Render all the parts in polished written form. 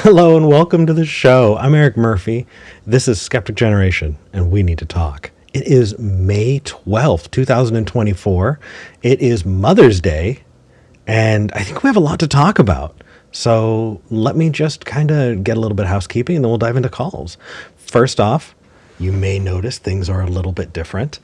Hello and welcome to the show. I'm Eric Murphy. This is Skeptic Generation, and we need to talk. It is May 12th, 2024. It is Mother's Day, and I think we have a lot to talk about. So let me just kind of get a little bit of housekeeping, and then we'll dive into calls. First off, you may notice things are a little bit different.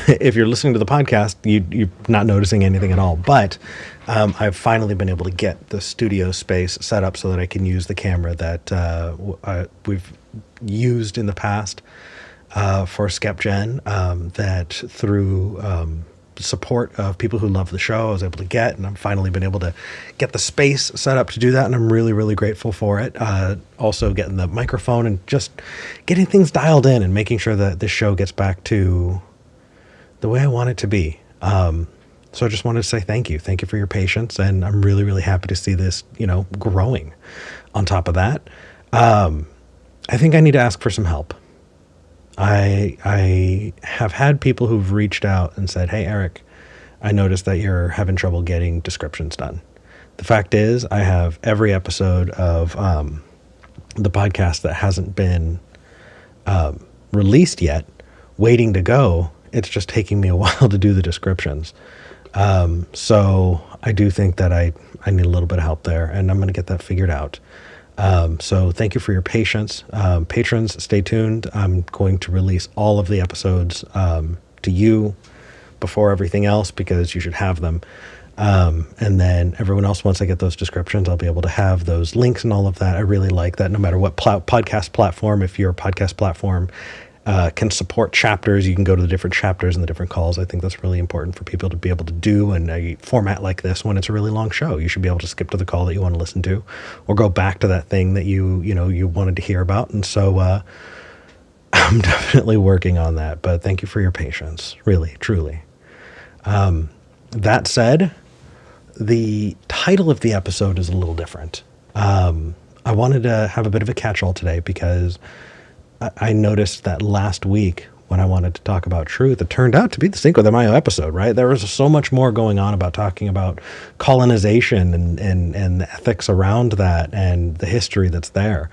If you're listening to the podcast, you're not noticing anything at all. But I've finally been able to get the studio space set up so that I can use the camera that we've used in the past for SKEPGEN, that through support of people who love the show, I was able to get, and I've finally been able to get the space set up to do that, and I'm really, really grateful for it. Also getting the microphone and just getting things dialed in and making sure that this show gets back to the way I want it to be. So I just wanted to say thank you. Thank you for your patience, and I'm really, really happy to see this, growing. On top of that, I think I need to ask for some help. I have had people who've reached out and said, "Hey, Eric, I noticed that you're having trouble getting descriptions done." The fact is, I have every episode of the podcast that hasn't been released yet, waiting to go. It's just taking me a while to do the descriptions. So I do think that I need a little bit of help there, and I'm going to get that figured out. So thank you for your patience. Patrons, stay tuned. I'm going to release all of the episodes to you before everything else, because you should have them. And then everyone else, once I get those descriptions, I'll be able to have those links and all of that. I really like that. No matter what podcast platform, if your podcast platform can support chapters, you can go to the different chapters and the different calls. I think that's really important for people to be able to do in a format like this. When it's a really long show, you should be able to skip to the call that you want to listen to, or go back to that thing that you wanted to hear about. And so I'm definitely working on that, but thank you for your patience, really, truly. That said, the title of the episode is a little different. I wanted to have a bit of a catch-all today, because I noticed that last week when I wanted to talk about truth, it turned out to be the Cinco de Mayo episode, right? There was so much more going on about talking about colonization and the ethics around that and the history that's there.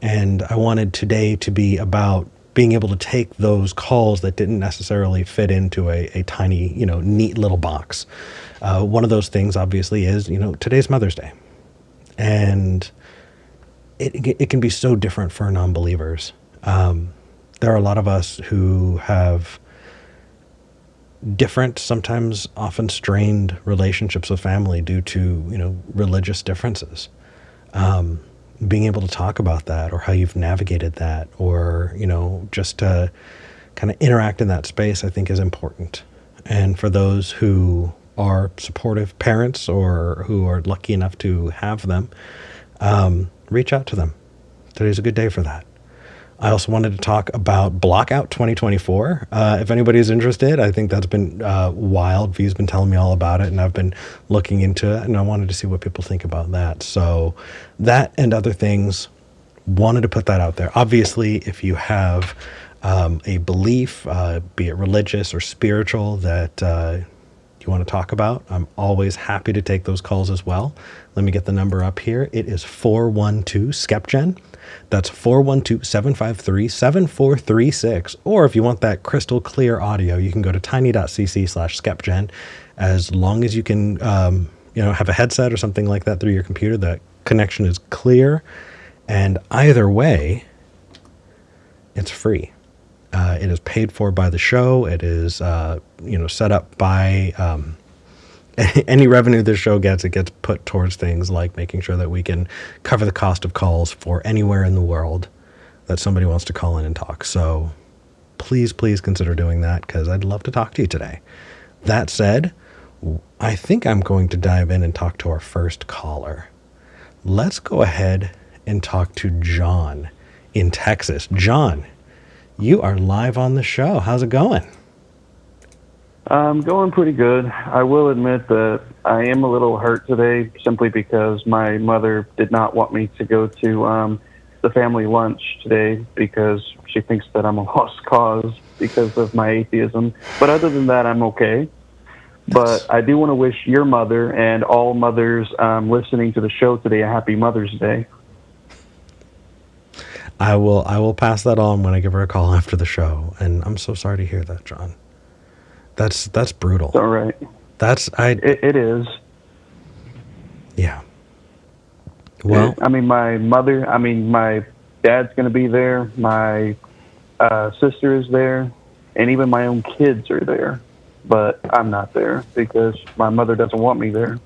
And I wanted today to be about being able to take those calls that didn't necessarily fit into a tiny, neat little box. One of those things obviously is, today's Mother's Day. And it can be so different for non-believers. There are a lot of us who have different, sometimes often strained relationships with family due to, religious differences. Being able to talk about that, or how you've navigated that, or, just to kind of interact in that space, I think is important. And for those who are supportive parents, or who are lucky enough to have them, reach out to them. Today's a good day for that. I also wanted to talk about Blockout 2024. If anybody's interested, I think that's been wild. V's been telling me all about it, and I've been looking into it, and I wanted to see what people think about that. So that and other things, wanted to put that out there. Obviously, if you have a belief, be it religious or spiritual, that you want to talk about, I'm always happy to take those calls as well. Let me get the number up here. It is 412-SKEPGEN. That's 412-753-7436. Or if you want that crystal clear audio, you can go to tiny.cc/SKEPGEN. As long as you can, have a headset or something like that through your computer, that connection is clear. And either way, it's free. It is paid for by the show. It is, set up by any revenue this show gets. It gets put towards things like making sure that we can cover the cost of calls for anywhere in the world that somebody wants to call in and talk. So please consider doing that, because I'd love to talk to you today. That said, I think I'm going to dive in and talk to our first caller. Let's go ahead and talk to John in Texas. John, you are live on the show. How's it going? Going pretty good. I will admit that I am a little hurt today, simply because my mother did not want me to go to the family lunch today, because she thinks that I'm a lost cause because of my atheism. But other than that, I'm okay. But I do want to wish your mother and all mothers listening to the show today a happy Mother's Day. I will pass that on when I give her a call after the show. And I'm so sorry to hear that, John. That's brutal. It's all right. It is. Yeah. Well, my dad's going to be there. My sister is there, and even my own kids are there. But I'm not there because my mother doesn't want me there.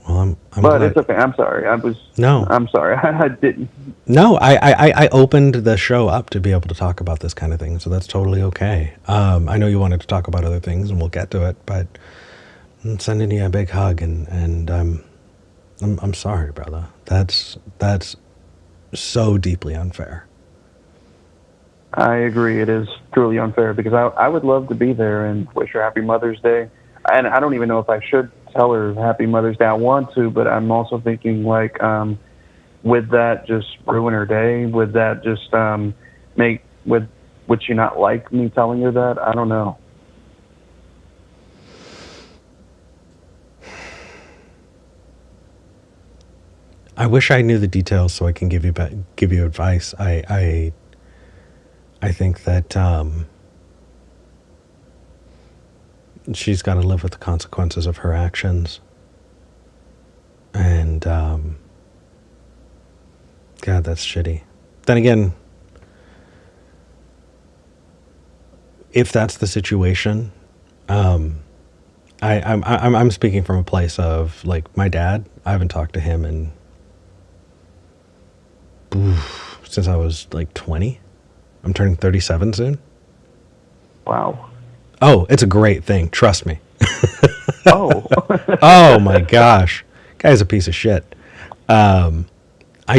Well, I'm but glad. It's okay. I'm sorry. I'm sorry. I didn't. No, I opened the show up to be able to talk about this kind of thing, so that's totally okay. I know you wanted to talk about other things, and we'll get to it, but I'm sending you a big hug, and I'm sorry, brother. That's so deeply unfair. I agree. It is truly unfair because I would love to be there and wish her happy Mother's Day. And I don't even know if I should tell her happy Mother's Day. I want to, but I'm also thinking like, would that just ruin her day? Would that just would she not like me telling her that? I don't know. I wish I knew the details so I can give you advice. I think that she's got to live with the consequences of her actions, and God, that's shitty. Then again, if that's the situation, I'm speaking from a place of like my dad. I haven't talked to him in since I was like 20. I'm turning 37 soon. Wow. Oh, it's a great thing. Trust me. Oh. Oh my gosh. Guy's a piece of shit. I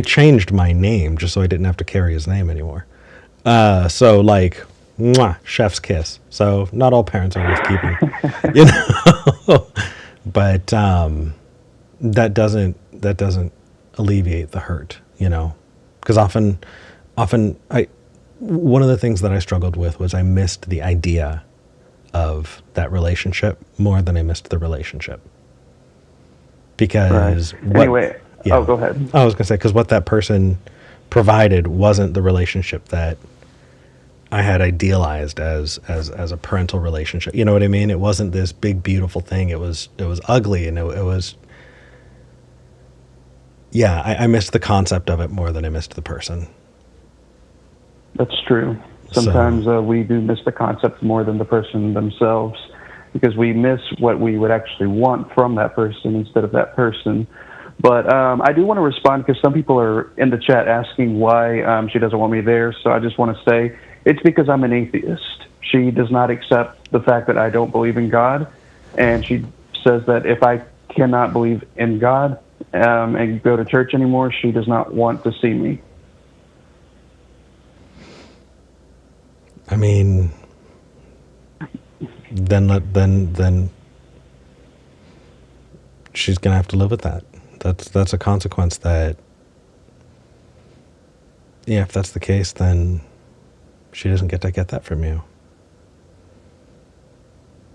changed my name just so I didn't have to carry his name anymore. So like, mwah, chef's kiss. So not all parents are worth keeping, you know. But that doesn't alleviate the hurt, you know. Because often one of the things that I struggled with was I missed the idea of that relationship more than I missed the relationship. Because anyway, go ahead. I was gonna say, because what that person provided wasn't the relationship that I had idealized as a parental relationship. You know what I mean? It wasn't this big beautiful thing. It was ugly, and it was. Yeah, I missed the concept of it more than I missed the person. That's true. Sometimes we do miss the concept more than the person themselves because we miss what we would actually want from that person instead of that person. But I do want to respond because some people are in the chat asking why she doesn't want me there. So I just want to say it's because I'm an atheist. She does not accept the fact that I don't believe in God. And she says that if I cannot believe in God, and go to church anymore, she does not want to see me. I mean, then she's gonna have to live with that. That's a consequence that, yeah, if that's the case, then she doesn't get that from you.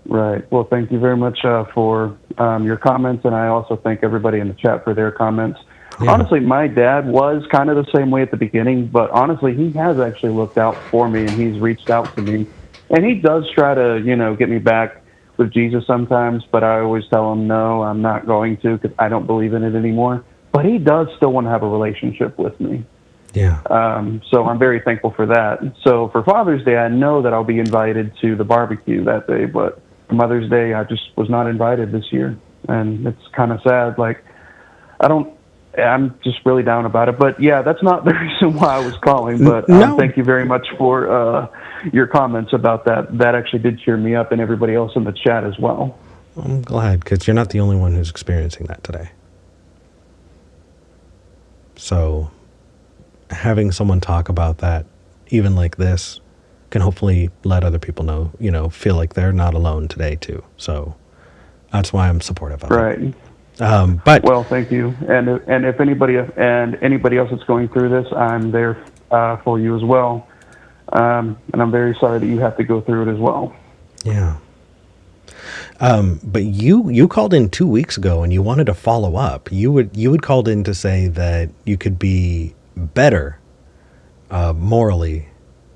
Right. Well, thank you very much for your comments, and I also thank everybody in the chat for their comments. Yeah. Honestly, my dad was kind of the same way at the beginning, but honestly, he has actually looked out for me, and he's reached out to me. And he does try to, get me back with Jesus sometimes, but I always tell him, no, I'm not going to because I don't believe in it anymore. But he does still want to have a relationship with me. Yeah. So I'm very thankful for that. So for Father's Day, I know that I'll be invited to the barbecue that day, but for Mother's Day, I just was not invited this year. And it's kind of sad. Like, I'm just really down about it. But yeah, that's not the reason why I was calling. But no. Thank you very much for your comments about that. That actually did cheer me up and everybody else in the chat as well. I'm glad, because you're not the only one who's experiencing that today. So having someone talk about that, even like this, can hopefully let other people know, feel like they're not alone today too. So that's why I'm supportive of it. Right. But well, thank you. And if anybody else that's going through this, I'm there for you as well. And I'm very sorry that you have to go through it as well. Yeah. But you called in 2 weeks ago and you wanted to follow up. You had called in to say that you could be better morally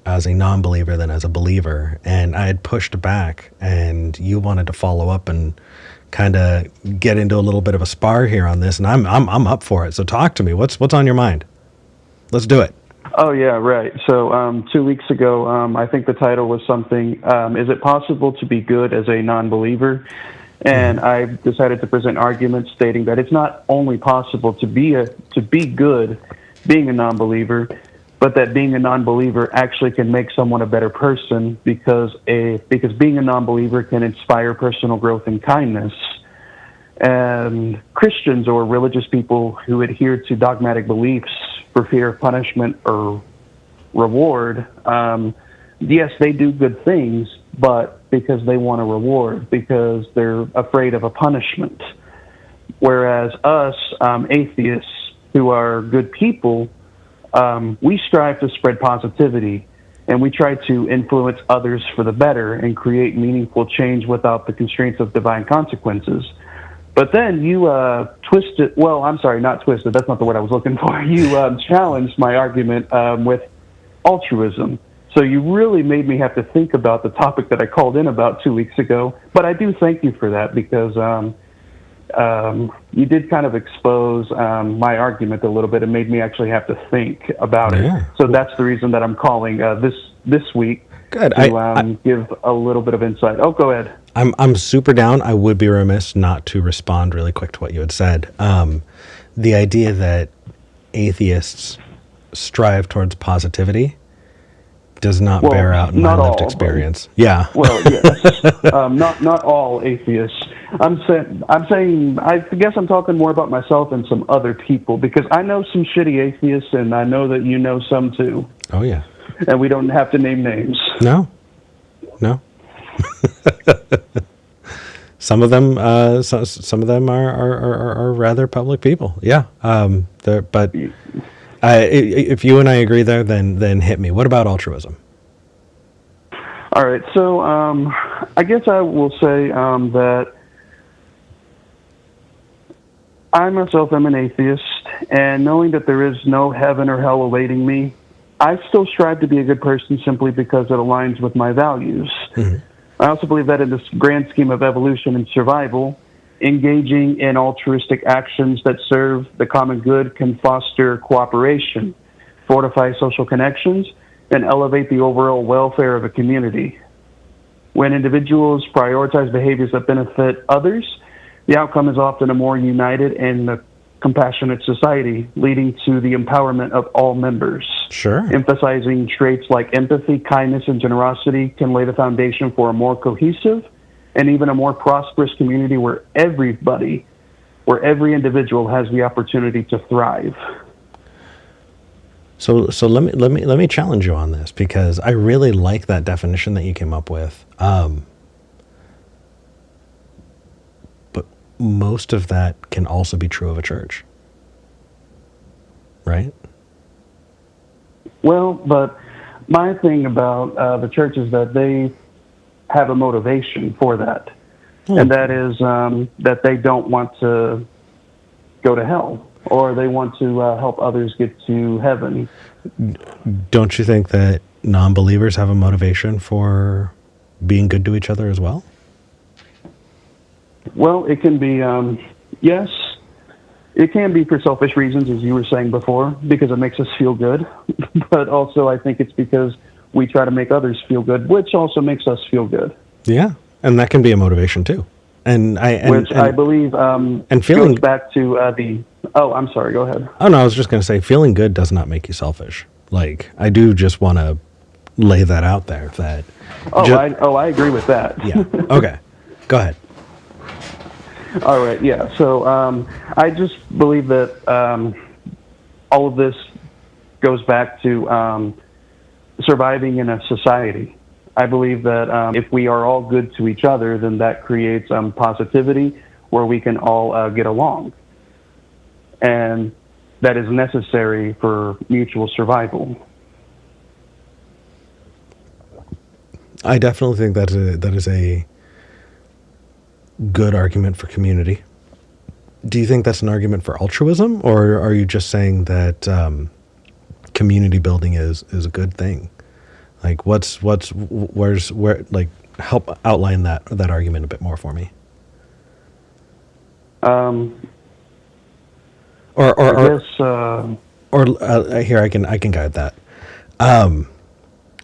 as a non-believer than as a believer, and I had pushed back, and you wanted to follow up and kind of get into a little bit of a spar here on this, and I'm up for it. So talk to me. What's on your mind? Let's do it. Oh, yeah, right. So 2 weeks ago, I think the title was something, is it possible to be good as a non-believer? And I decided to present arguments stating that it's not only possible to be good being a non-believer, but that being a non-believer actually can make someone a better person because being a non-believer can inspire personal growth and kindness. And Christians or religious people who adhere to dogmatic beliefs for fear of punishment or reward, yes, they do good things, but because they want a reward, because they're afraid of a punishment. Whereas us, atheists, who are good people, we strive to spread positivity, and we try to influence others for the better and create meaningful change without the constraints of divine consequences. But then you twisted, well, I'm sorry, not twisted, that's not the word I was looking for. You challenged my argument with altruism. So you really made me have to think about the topic that I called in about 2 weeks ago. But I do thank you for that, because you did kind of expose my argument a little bit and made me actually have to think about it. So that's the reason that I'm calling this week. Good. To give a little bit of insight. Oh, go ahead. I'm super down. I would be remiss not to respond really quick to what you had said. The idea that atheists strive towards positivity does not bear out in my lived experience. Yeah. Well, yes. Not all atheists. I'm saying, I guess I'm talking more about myself and some other people, because I know some shitty atheists, and I know that you know some too. Oh, yeah. And we don't have to name names. No. Some of them, some of them are rather public people. Yeah. But if you and I agree there, then hit me. What about altruism? All right. So I guess I will say that I myself am an atheist, and knowing that there is no heaven or hell awaiting me, I still strive to be a good person simply because it aligns with my values. Mm-hmm. I also believe that in this grand scheme of evolution and survival, engaging in altruistic actions that serve the common good can foster cooperation, fortify social connections, and elevate the overall welfare of a community. When individuals prioritize behaviors that benefit others, the outcome is often a more united and compassionate society, leading to the empowerment of all members. Sure. Emphasizing traits like empathy, kindness, and generosity can lay the foundation for a more cohesive and even a more prosperous community where every individual has the opportunity to thrive. So let me challenge you on this, because I really like that definition that you came up with. But most of that can also be true of a church, right? Well, but my thing about the church is that they have a motivation for that. And that is that they don't want to go to hell, or they want to help others get to heaven. Don't you think that non-believers have a motivation for being good to each other as well? Well, it can be, yes. It can be for selfish reasons, as you were saying before, because it makes us feel good. But also I think it's because we try to make others feel good, which also makes us feel good. Yeah, and that can be a motivation too. I believe and feeling goes back to the... Oh, I'm sorry, go ahead. Oh, no, I was just going to say, feeling good does not make you selfish. Like, I do just want to lay that out there. That I agree with that. Yeah, okay. Go ahead. All right, yeah. So I just believe that all of this goes back to surviving in a society. I believe that if we are all good to each other, then that creates positivity where we can all get along. And that is necessary for mutual survival. I definitely think that is a good argument for community. Do you think that's an argument for altruism, or are you just saying that community building is a good thing? Like, where like, help outline that argument a bit more for me. Here I can guide that.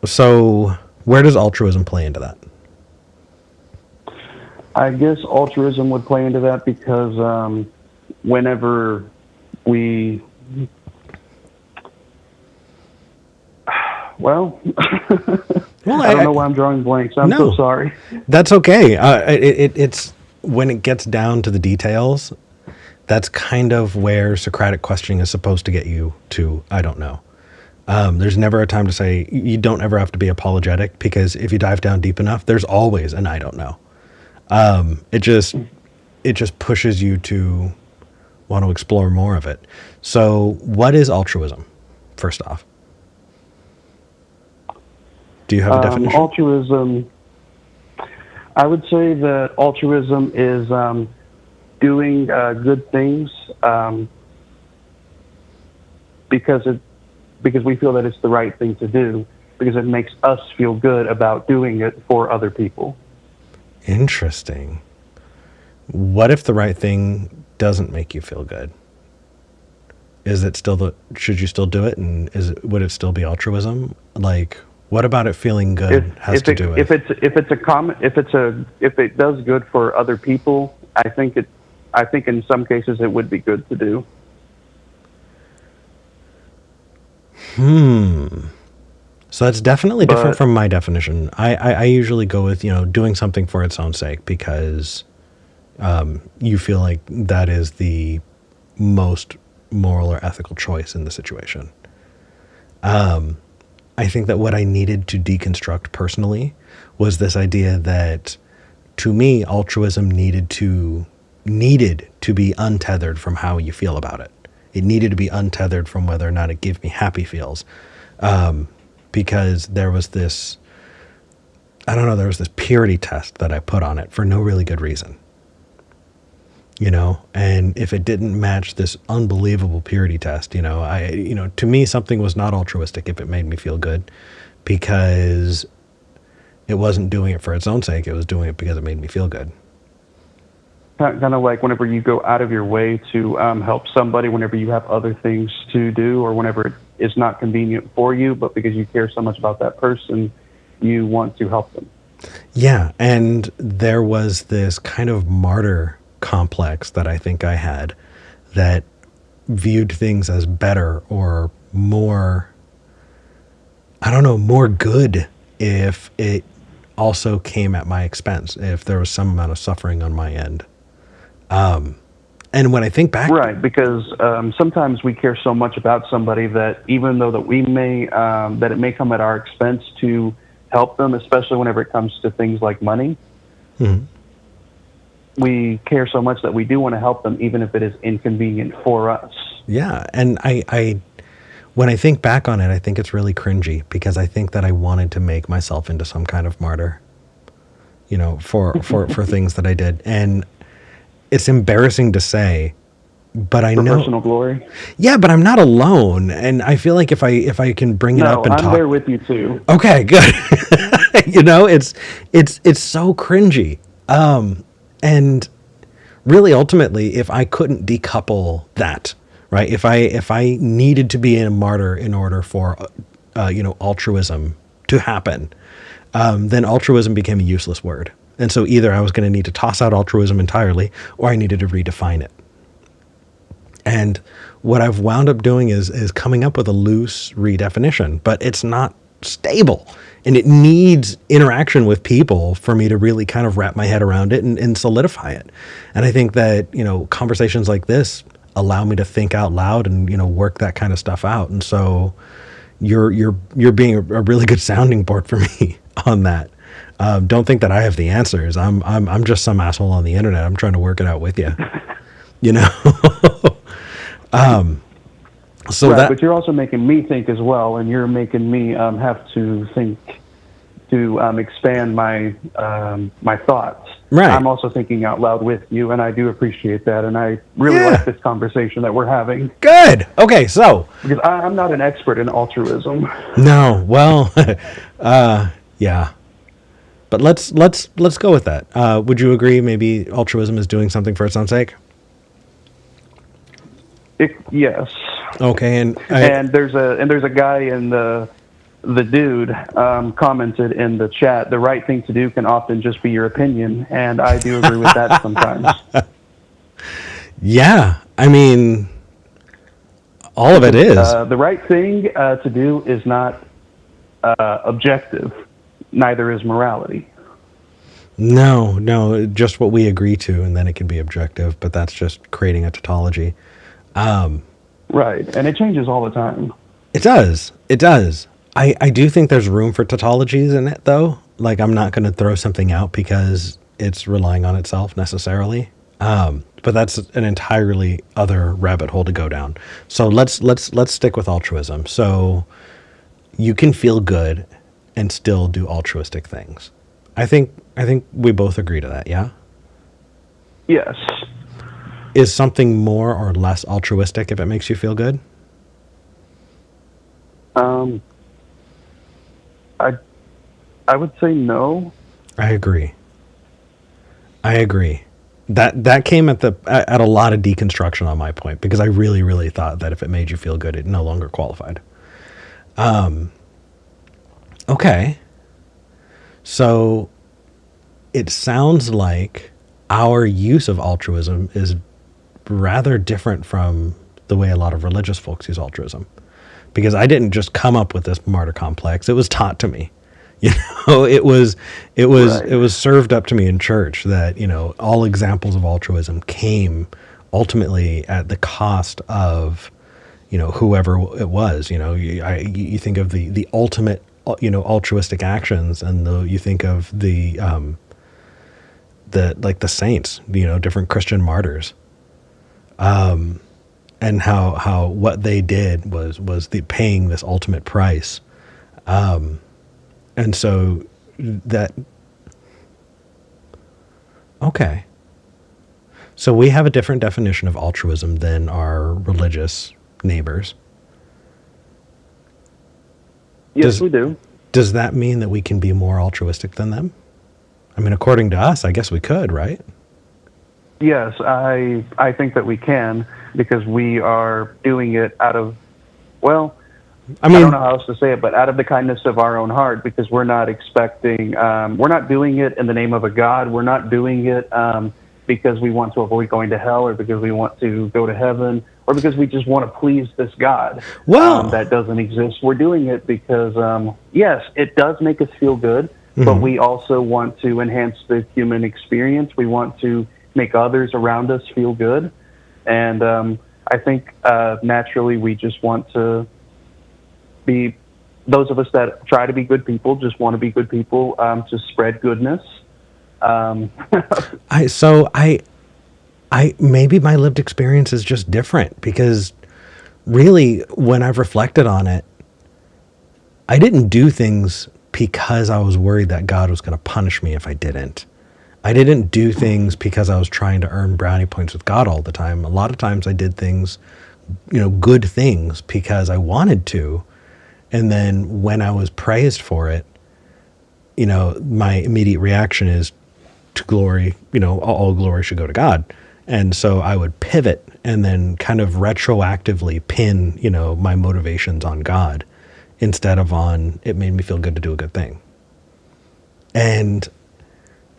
So where does altruism play into that? I guess altruism would play into that because whenever we, well, I don't know why I'm drawing blanks. I'm so sorry. That's okay. It's when it gets down to the details, that's kind of where Socratic questioning is supposed to get you to, I don't know. There's never a time to say, you don't ever have to be apologetic, because if you dive down deep enough, there's always an I don't know. It just pushes you to want to explore more of it. So what is altruism, first off? Do you have a definition? Altruism, I would say that altruism is doing good things because we feel that it's the right thing to do, because it makes us feel good about doing it for other people. Interesting. What if the right thing doesn't make you feel good? Is it still should you still do it, and would it still be altruism? Like, what about it feeling good if it does good for other people, I think in some cases it would be good to do. So that's definitely different from my definition. I usually go with, doing something for its own sake, because you feel like that is the most moral or ethical choice in the situation. I think that what I needed to deconstruct personally was this idea that, to me, altruism needed to be untethered from how you feel about it. It needed to be untethered from whether or not it gave me happy feels. Because there was this purity test that I put on it for no really good reason. And if it didn't match this unbelievable purity test, to me, something was not altruistic if it made me feel good, because it wasn't doing it for its own sake. It was doing it because it made me feel good. Kind of like whenever you go out of your way to help somebody, whenever you have other things to do, or whenever it's not convenient for you, but because you care so much about that person, you want to help them. Yeah, and there was this kind of martyr complex that I think I had, that viewed things as better or more, more good if it also came at my expense, if there was some amount of suffering on my end. And when I think back, right, because sometimes we care so much about somebody that even though that we may that it may come at our expense to help them, especially whenever it comes to things like money. Mm-hmm. We care so much that we do want to help them, even if it is inconvenient for us. Yeah, and I when I think back on it, I think it's really cringy, because I think that I wanted to make myself into some kind of martyr, for things that I did. And it's embarrassing to say, but I know personal glory. Yeah, but I'm not alone, and I feel like if I can bring it up and talk. I'm there with you too. Okay, good. It's so cringy. And really, ultimately, if I couldn't decouple that, right? If I needed to be a martyr in order for altruism to happen, then altruism became a useless word. And so either I was going to need to toss out altruism entirely, or I needed to redefine it. And what I've wound up doing is coming up with a loose redefinition, but it's not stable. And it needs interaction with people for me to really kind of wrap my head around it and solidify it. And I think that, conversations like this allow me to think out loud and, work that kind of stuff out. And so you're being a really good sounding board for me on that. Don't think that I have the answers. I'm just some asshole on the internet. I'm trying to work it out with you. So right, but you're also making me think as well, and you're making me have to think to expand my my thoughts. Right. I'm also thinking out loud with you, and I do appreciate that. And I really like this conversation that we're having. Good. Okay, so because I'm not an expert in altruism. No. Well, yeah. But let's go with that. Would you agree? Maybe altruism is doing something for its own sake. Yes. Okay, and there's a guy in the dude commented in the chat, the right thing to do can often just be your opinion, and I do agree with that sometimes. Yeah, I mean, all of it is. The right thing to do is not objective. Neither is morality. No, just what we agree to, and then it can be objective, but that's just creating a tautology. Right, and it changes all the time. It does. I do think there's room for tautologies in it, though. Like, I'm not going to throw something out because it's relying on itself necessarily. But that's an entirely other rabbit hole to go down. So let's stick with altruism. So you can feel good and still do altruistic things. I think we both agree to that, yeah? Yes. Is something more or less altruistic if it makes you feel good? I would say no. I agree. That came at a lot of deconstruction on my point, because I really thought that if it made you feel good, it no longer qualified. Okay. So it sounds like our use of altruism is rather different from the way a lot of religious folks use altruism, because I didn't just come up with this martyr complex. It was taught to me. It was served up to me in church that, all examples of altruism came ultimately at the cost of, whoever it was. You think of the ultimate, altruistic actions, and you think of the saints, different Christian martyrs, and how what they did was paying this ultimate price. And so okay. So we have a different definition of altruism than our religious neighbors. Yes, we do. Does that mean that we can be more altruistic than them? I mean, according to us, I guess we could, right? Yes, I think that we can, because we are doing it out of, I don't know how else to say it, but out of the kindness of our own heart, because we're not expecting, we're not doing it in the name of a God. We're not doing it because we want to avoid going to hell, or because we want to go to heaven, or because we just want to please this God that doesn't exist. We're doing it because, yes, it does make us feel good, but we also want to enhance the human experience. We want to make others around us feel good. And I think naturally we just want to be, those of us that try to be good people just want to be good people, to spread goodness. I maybe my lived experience is just different, because really, when I've reflected on it, I didn't do things because I was worried that God was going to punish me if I didn't. I didn't do things because I was trying to earn brownie points with God all the time. A lot of times I did things, good things, because I wanted to. And then when I was praised for it, my immediate reaction is to glory, all glory should go to God. And so I would pivot and then kind of retroactively pin, my motivations on God, instead of on, it made me feel good to do a good thing. And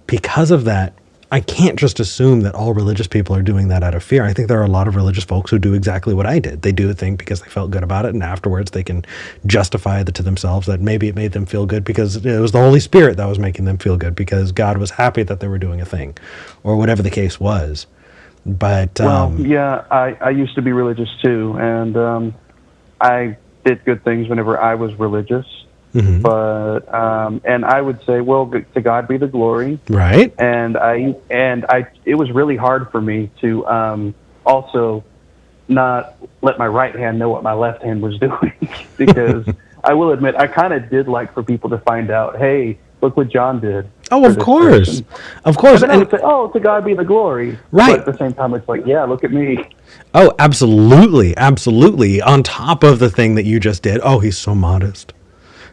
because of that, I can't just assume that all religious people are doing that out of fear. I think there are a lot of religious folks who do exactly what I did. They do a thing because they felt good about it, and afterwards they can justify it to themselves that maybe it made them feel good because it was the Holy Spirit that was making them feel good, because God was happy that they were doing a thing, or whatever the case was. But I used to be religious too, and I did good things whenever I was religious. Mm-hmm. But and I would say, well, to God be the glory, right? And it was really hard for me to also not let my right hand know what my left hand was doing, because I will admit I kind of did like for people to find out, hey, look what John did. Oh, of course. Of course. And then I would say, oh, to God be the glory. Right. But at the same time, it's like, yeah, look at me. Oh, absolutely. Absolutely. On top of the thing that you just did. Oh, he's so modest.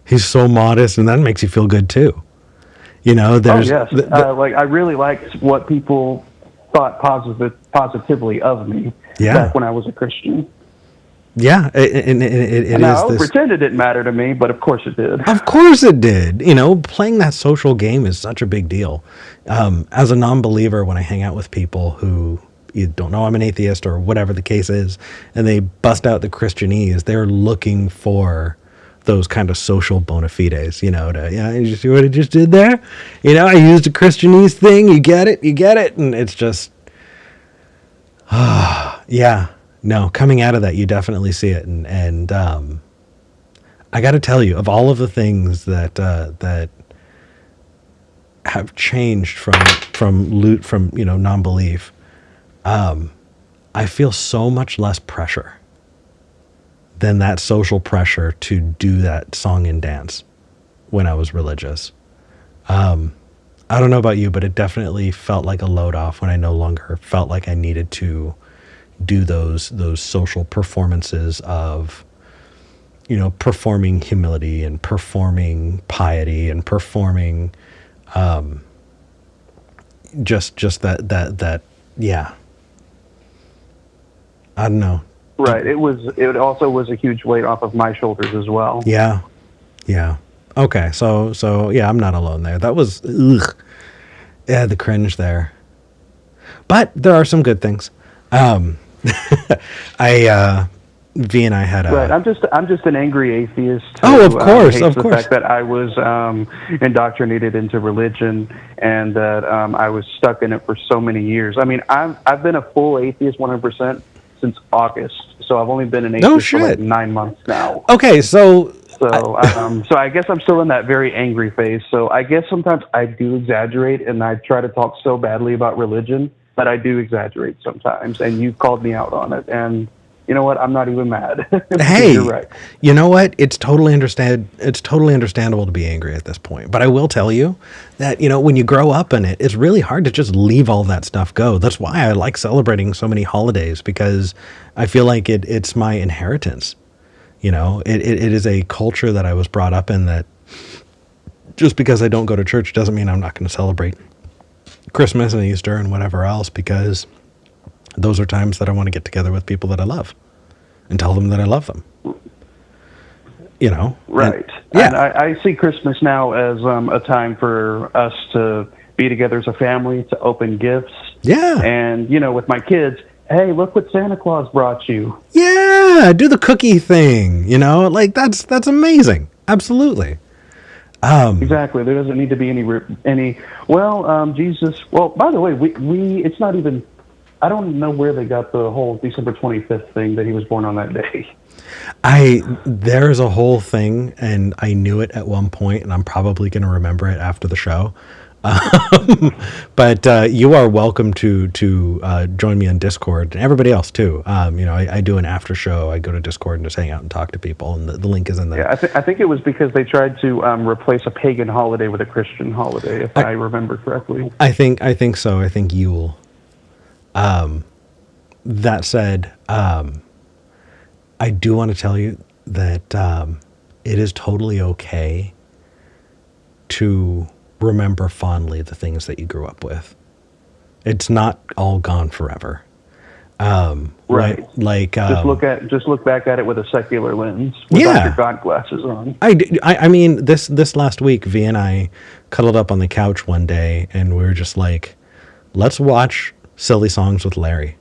He's so modest. And that makes you feel good too. You know, there's. Oh, yes. Like, I really liked what people thought positively of me back when I was a Christian. Yeah, and I would pretend it didn't matter to me, but of course it did. Of course it did. You know, playing that social game is such a big deal. As a non-believer, when I hang out with people who you don't know I'm an atheist or whatever the case is, and they bust out the Christianese, they're looking for those kind of social bona fides, you know, you see what I just did there? You know, I used a Christianese thing, you get it, and it's just, yeah. No, coming out of that, you definitely see it, and I got to tell you, of all of the things that have changed from non-belief, I feel so much less pressure than that social pressure to do that song and dance when I was religious. I don't know about you, but it definitely felt like a load off when I no longer felt like I needed to do those social performances of, you know, performing humility and performing piety and performing just that yeah. I don't know. Right. It also was a huge weight off of my shoulders as well. Yeah. Yeah. Okay. So yeah, I'm not alone there. That was yeah, the cringe there. But there are some good things. V and I had a... Right, I'm just an angry atheist. Oh, of course, hates of the course. fact that I was indoctrinated into religion and that I was stuck in it for so many years. I mean, I've been a full atheist 100% since August, so I've only been an atheist for like 9 months now. Okay, so I guess I'm still in that very angry phase. So I guess sometimes I do exaggerate, and I try to talk so badly about religion that I do exaggerate sometimes, and you've called me out on it, and you know what? I'm not even mad. Hey, you're right. You know what? It's totally understandable to be angry at this point. But I will tell you that, you know, when you grow up in it, it's really hard to just leave all that stuff go. That's why I like celebrating so many holidays, because I feel like it's my inheritance. You know, it is a culture that I was brought up in, that just because I don't go to church doesn't mean I'm not going to celebrate Christmas and Easter and whatever else, because those are times that I want to get together with people that I love and tell them that I love them. You know? Right. And I see Christmas now as a time for us to be together as a family, to open gifts. Yeah. And, you know, with my kids, hey, look what Santa Claus brought you. Yeah, do the cookie thing, you know? Like, that's amazing. Absolutely. Exactly. There doesn't need to be any. Well, Jesus. Well, by the way, we it's not even. I don't know where they got the whole December 25th thing that he was born on that day. There's a whole thing, and I knew it at one point, and I'm probably going to remember it after the show. But you are welcome to join me on Discord, and everybody else too. You know, I do an after show. I go to Discord and just hang out and talk to people, and the link is in there. Yeah, I think it was because they tried to replace a pagan holiday with a Christian holiday, if I remember correctly. I think so. I think Yule. That said, I do want to tell you that it is totally okay to remember fondly the things that you grew up with. It's not all gone forever. Right. Like just look back at it with a secular lens, without your God glasses on. I mean, this last week, V and I cuddled up on the couch one day, and we were just like, let's watch Silly Songs with Larry.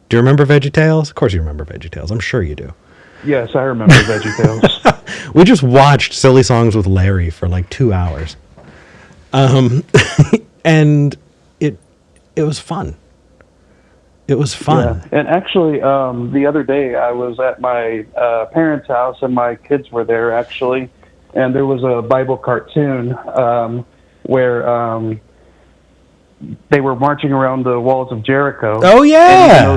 Do you remember VeggieTales? Of course you remember VeggieTales. I'm sure you do. Yes, I remember VeggieTales. We just watched Silly Songs with Larry for like 2 hours. And it was fun. It was fun. Yeah. And actually, the other day I was at my parents' house, and my kids were there actually, and there was a Bible cartoon where they were marching around the walls of Jericho. Oh yeah.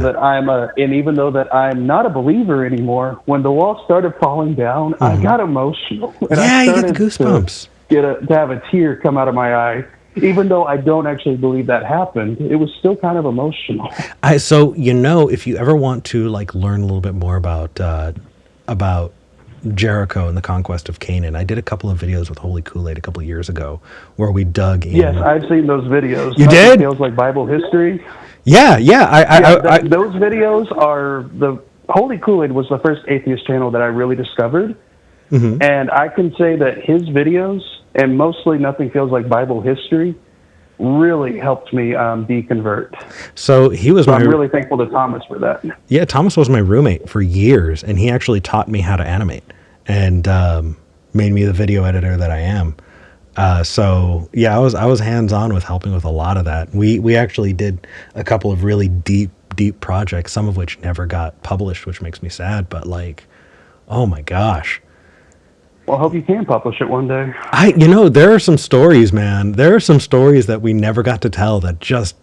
And even though that I'm not a believer anymore, when the walls started falling down, I got emotional. And you get the goosebumps. to have a tear come out of my eye. Even though I don't actually believe that happened, it was still kind of emotional. So, if you ever want to like learn a little bit more about Jericho and the conquest of Canaan, I did a couple of videos with Holy Kool-Aid a couple of years ago where we dug in. Yes, I've seen those videos. You did? Feels like Bible history. Yeah. Those videos are the Holy Kool-Aid was the first atheist channel that I really discovered, and I can say that his videos, and mostly Nothing Feels Like Bible History, really helped me deconvert. So I'm really thankful to Thomas for that. Yeah, Thomas was my roommate for years, and he actually taught me how to animate and made me the video editor that I am. So yeah, I was hands-on with helping with a lot of that. We actually did a couple of really deep projects, some of which never got published, which makes me sad, but like, oh my gosh. Well, I hope you can publish it one day. There are some stories, man. There are some stories that we never got to tell that just,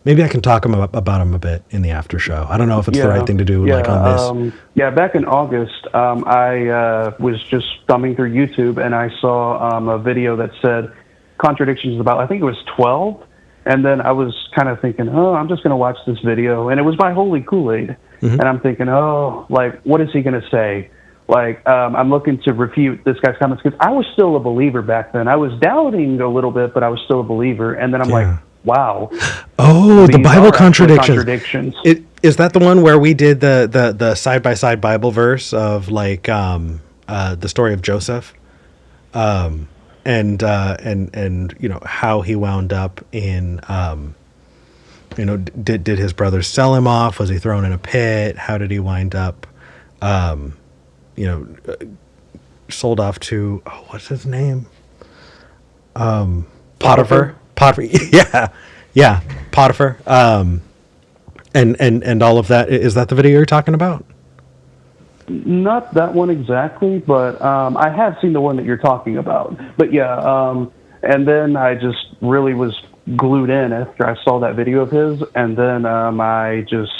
maybe I can talk about them a bit in the after show. I don't know if it's the right thing to do like on this. Back in August, I was just thumbing through YouTube and I saw a video that said contradictions about, I think it was 12. And then I was kind of thinking, I'm just going to watch this video. And it was by Holy Kool-Aid. And I'm thinking, what is he going to say? Like, I'm looking to refute this guy's comments because I was still a believer back then. I was doubting a little bit, but I was still a believer. And then I'm like, wow. Oh, the Bible contradictions. Is that the one where we did the side-by-side Bible verse of like the story of Joseph? And how he wound up in did his brothers sell him off? Was he thrown in a pit? How did he wind up sold off to what's his name? Potiphar. Yeah, Potiphar. And all of that. Is that the video you're talking about? Not that one exactly, but I have seen the one that you're talking about. But yeah, and then I just really was glued in after I saw that video of his, and then I just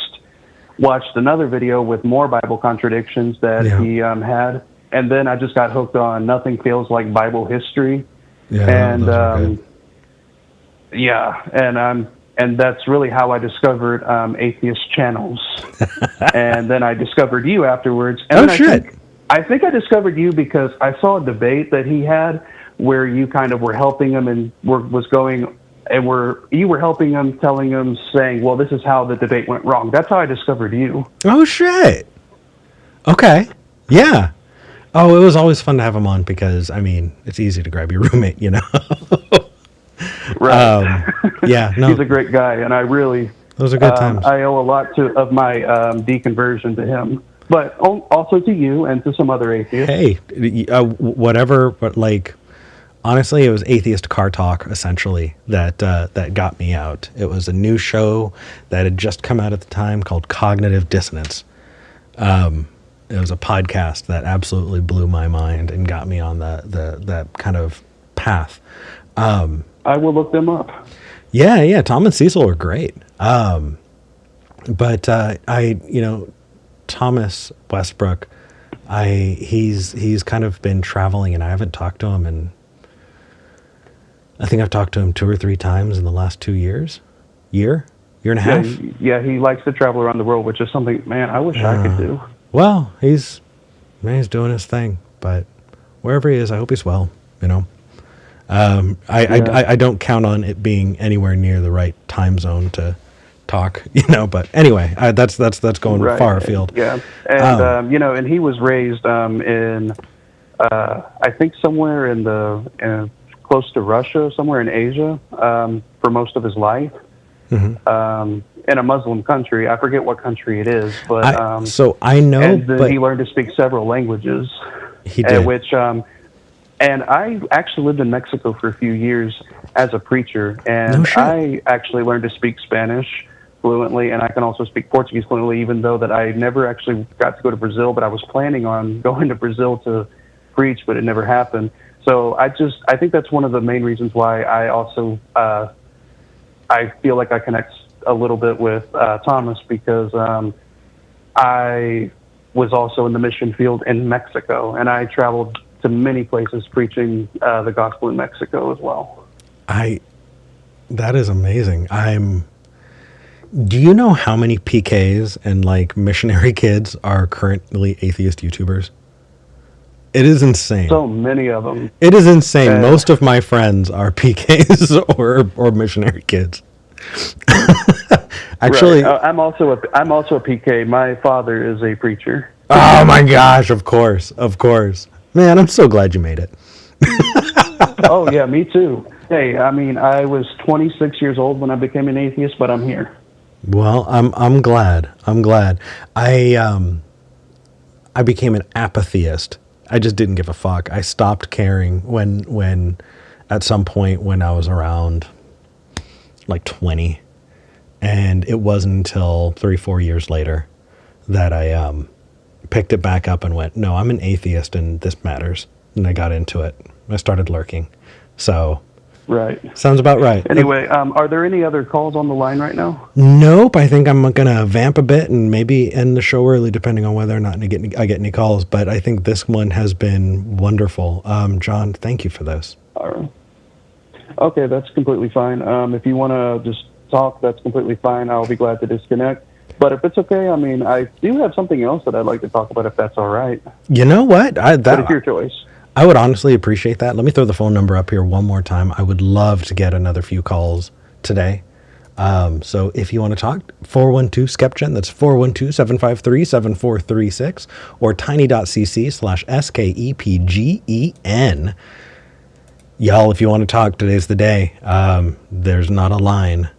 watched another video with more Bible contradictions that he had, and then I just got hooked on Nothing Feels Like Bible History, and and that's really how I discovered atheist channels. And then I discovered you afterwards. And I think I discovered you because I saw a debate that he had where you kind of were helping him and you were helping him, telling him, saying, well, this is how the debate went wrong. That's how I discovered you. Oh, shit. Okay. Yeah. Oh, it was always fun to have him on because, I mean, it's easy to grab your roommate, Right. No. He's a great guy, and I really... Those are good times. I owe a lot of my deconversion to him, but also to you and to some other atheists. Hey, whatever, but like, honestly, it was Atheist Car Talk, essentially, that got me out. It was a new show that had just come out at the time called Cognitive Dissonance. It was a podcast that absolutely blew my mind and got me on that kind of path. I will look them up. Yeah, Tom and Cecil are great. But Thomas Westbrook, he's kind of been traveling, and I haven't talked to him, and I think I've talked to him 2 or 3 times in the last 2 years, year and a half. Yeah, he likes to travel around the world, which is something, man, I wish I could do. Well, he's doing his thing, but wherever he is, I hope he's well. I don't count on it being anywhere near the right time zone to talk, but anyway, that's going far afield. Yeah. And, and he was raised, in, I think somewhere in close to Russia, somewhere in Asia, for most of his life, in a Muslim country. I forget what country it is, but, so I know, and then but he learned to speak several languages, he did. And I actually lived in Mexico for a few years as a preacher, and I actually learned to speak Spanish fluently, and I can also speak Portuguese fluently, even though that I never actually got to go to Brazil, but I was planning on going to Brazil to preach, but it never happened. So I think that's one of the main reasons why I also, I feel like I connect a little bit with Thomas, because I was also in the mission field in Mexico, and I traveled to many places preaching the gospel in Mexico as well. That is amazing. Do you know how many PKs and like missionary kids are currently atheist YouTubers? It is insane. So many of them. It is insane. Most of my friends are PKs or missionary kids. Actually, right. I'm also a PK. My father is a preacher. Oh my gosh! Of course. Man, I'm so glad you made it. Oh yeah, me too. Hey, I mean, I was 26 years old when I became an atheist, but I'm here. Well, I'm glad. I became an apatheist. I just didn't give a fuck. I stopped caring when at some point when I was around like 20, and it wasn't until 3-4 years later that I picked it back up and went, no, I'm an atheist and this matters. And I got into it. I started lurking. So right. Sounds about right. Anyway, are there any other calls on the line right now? Nope. I think I'm going to vamp a bit and maybe end the show early, depending on whether or not I get any calls. But I think this one has been wonderful. John, thank you for this. All right. Okay, that's completely fine. If you want to just talk, that's completely fine. I'll be glad to disconnect. But if it's okay, I mean, I do have something else that I'd like to talk about, if that's all right. You know what? But it's your choice. I would honestly appreciate that. Let me throw the phone number up here one more time. I would love to get another few calls today. So if you want to talk, 412-SKEPGEN, that's 412-753-7436, or tiny.cc/SKEPGEN. Y'all, if you want to talk, today's the day. There's not a line.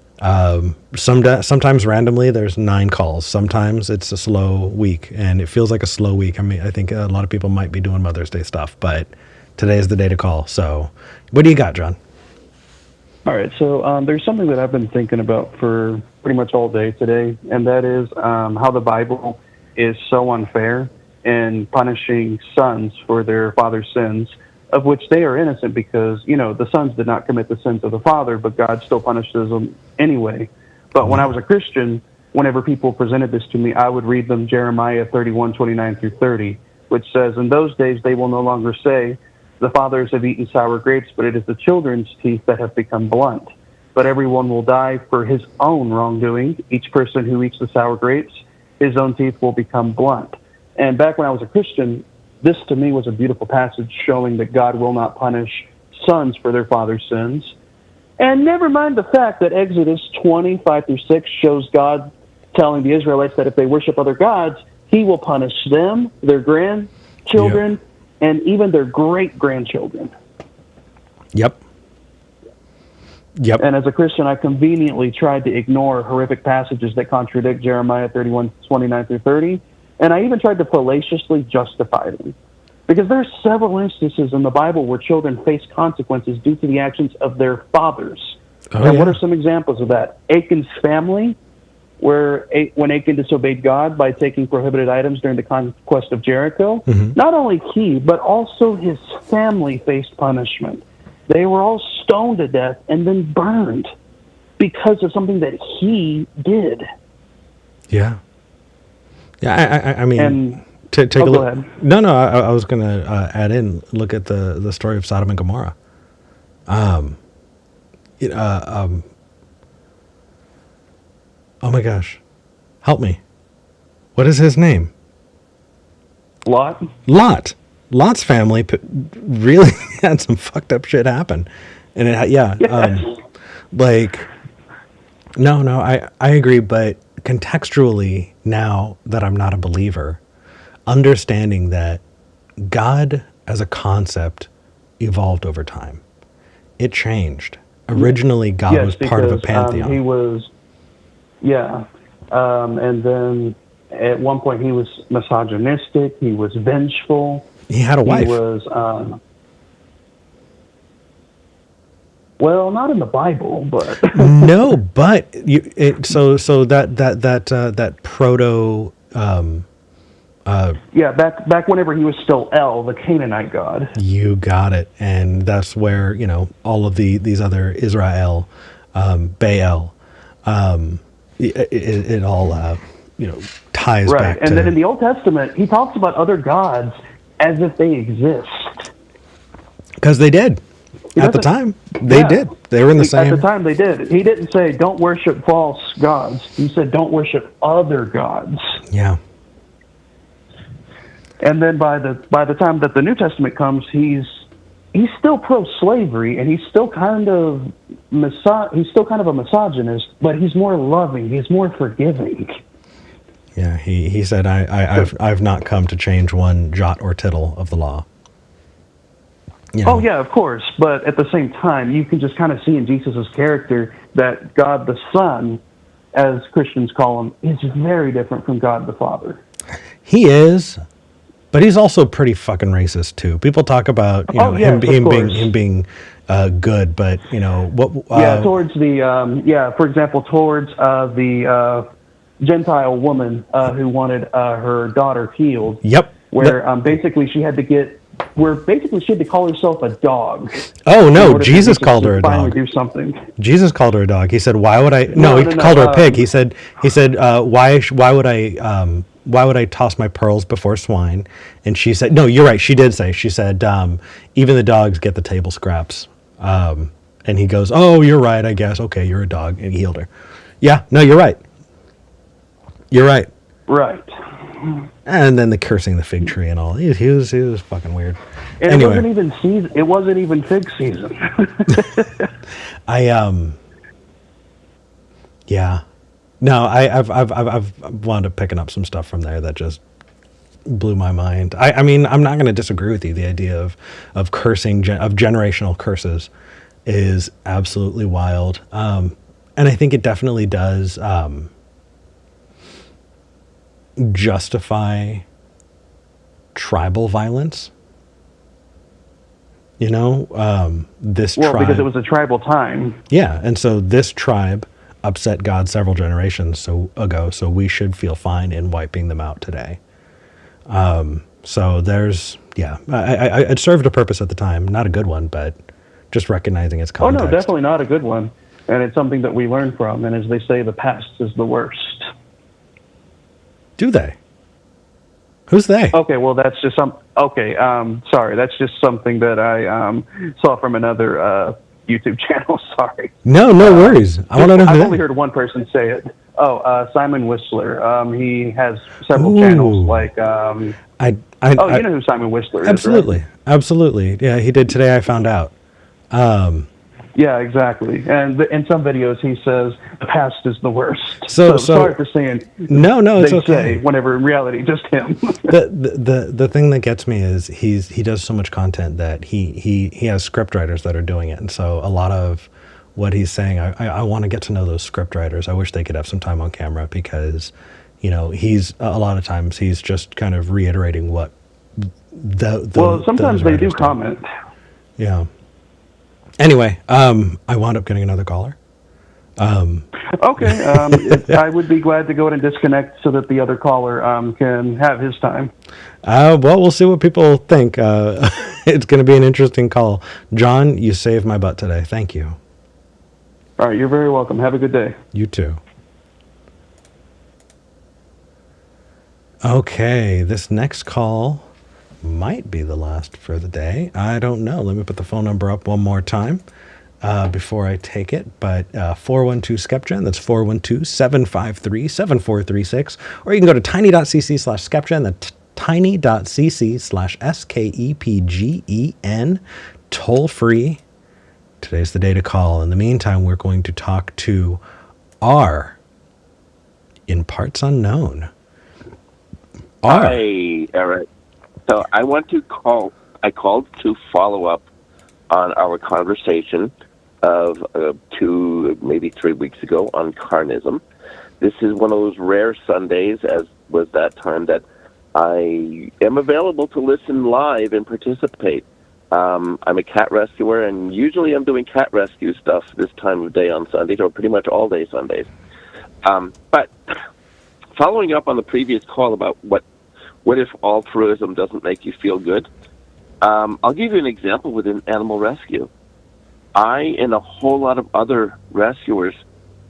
Sometimes randomly there's 9 calls. Sometimes it's a slow week, and it feels like a slow week. I mean, I think a lot of people might be doing Mother's Day stuff, but today is the day to call. So what do you got, John? All right. So there's something that I've been thinking about for pretty much all day today, and that is how the Bible is so unfair in punishing sons for their father's sins, of which they are innocent because, you know, the sons did not commit the sins of the father, but God still punishes them anyway. But when I was a Christian, whenever people presented this to me, I would read them Jeremiah 31:29-30, which says, "In those days they will no longer say, the fathers have eaten sour grapes, but it is the children's teeth that have become blunt. But everyone will die for his own wrongdoing. Each person who eats the sour grapes, his own teeth will become blunt." And back when I was a Christian, this to me was a beautiful passage showing that God will not punish sons for their father's sins. And never mind the fact that Exodus 20:5-6 shows God telling the Israelites that if they worship other gods, he will punish them, their grandchildren, and even their great-grandchildren. Yep. And as a Christian, I conveniently tried to ignore horrific passages that contradict Jeremiah 31:29-30, and I even tried to fallaciously justify them. Because there are several instances in the Bible where children face consequences due to the actions of their fathers. What are some examples of that? Achan's family, where when Achan disobeyed God by taking prohibited items during the conquest of Jericho, not only he, but also his family faced punishment. They were all stoned to death and then burned because of something that he did. Yeah. Yeah, I mean, and, take a look. Go ahead. No, I was going to add in, look at the story of Sodom and Gomorrah. Oh my gosh, help me. What is his name? Lot. Lot's family really had some fucked up shit happen, and I agree, but contextually, now that I'm not a believer, understanding that God as a concept evolved over time. It changed. Originally, God was part of a pantheon. He was, and then at one point he was misogynistic, he was vengeful. He had a wife. He was, well, not in the Bible, but no, but that proto. Back whenever he was still El, the Canaanite god. You got it, and that's where all of these other Israel, Baal, it all ties back. And then in the Old Testament, he talks about other gods as if they exist. Because they did. At the time, they did. They were in the same... At the time, they did. He didn't say, don't worship false gods. He said, don't worship other gods. Yeah. And then by the time that the New Testament comes, he's still pro-slavery, and he's still kind of a misogynist, but he's more loving. He's more forgiving. Yeah, he said, I've not come to change one jot or tittle of the law. You know? Oh, yeah, of course. But at the same time, you can just kind of see in Jesus' character that God the Son, as Christians call him, is very different from God the Father. He is, but he's also pretty fucking racist, too. People talk about him being good, but, you know... towards the... for example, towards the Gentile woman who wanted her daughter healed. Yep. Where basically she had to call herself a dog. Oh no! Jesus called her a finally dog. Do something. Jesus called her a dog. He said, "Why would I?" No, he called her a pig. He said, "Why would I toss my pearls before swine?" And she said, "No, you're right." She did say. She said, "Even the dogs get the table scraps." And he goes, "Oh, you're right. I guess. Okay, you're a dog." And he healed her. Yeah. No, you're right. You're right. Right. And then the cursing the fig tree and all. He was fucking weird. And anyway. It wasn't even fig season. Yeah. No, I've wound up picking up some stuff from there that just blew my mind. I mean, I'm not going to disagree with you. The idea of cursing, of generational curses is absolutely wild. And I think it definitely does justify tribal violence. You know, this tribe... because it was a tribal time. Yeah, and so this tribe upset God several generations ago, so we should feel fine in wiping them out today. So there's... Yeah, it served a purpose at the time. Not a good one, but just recognizing its context. Oh, no, definitely not a good one. And it's something that we learn from. And as they say, the past is the worst. Do they? Who's they? Okay, well, that's just sorry, that's just something that I saw from another YouTube channel. Sorry. No worries. I want to know. I've only heard one person say it. Simon Whistler. He has several channels. Like, you know who Simon Whistler is? Absolutely, right? Absolutely. Yeah, he did Today I Found Out. Yeah, exactly. And in some videos, he says the past is the worst. So sorry for saying. No, it's they okay. Say, whenever in reality, just him. the thing that gets me is he does so much content that he has script writers that are doing it, and so a lot of what he's saying, I want to get to know those script writers. I wish they could have some time on camera because, you know, he's a lot of times he's just kind of reiterating what sometimes they do comment. Yeah. Anyway, I wound up getting another caller. Okay, I would be glad to go ahead and disconnect so that the other caller can have his time. Well, we'll see what people think. It's going to be an interesting call. John, you saved my butt today. Thank you. All right, you're very welcome. Have a good day. You too. Okay, this next call might be the last for the day. I don't know. Let me put the phone number up one more time before I take it. But 412-SKEPGEN, that's 412-753-7436. Or you can go to tiny.cc/SKEPGEN, that's tiny.cc/SKEPGEN, toll free. Today's the day to call. In the meantime, we're going to talk to R in Parts Unknown. R. Hi, Eric. So I called to follow up on our conversation of 2, maybe 3 weeks ago on carnism. This is one of those rare Sundays, as was that time, that I am available to listen live and participate. I'm a cat rescuer, and usually I'm doing cat rescue stuff this time of day on Sundays, or pretty much all day Sundays. But following up on the previous call about what if altruism doesn't make you feel good, I'll give you an example within animal rescue. I and a whole lot of other rescuers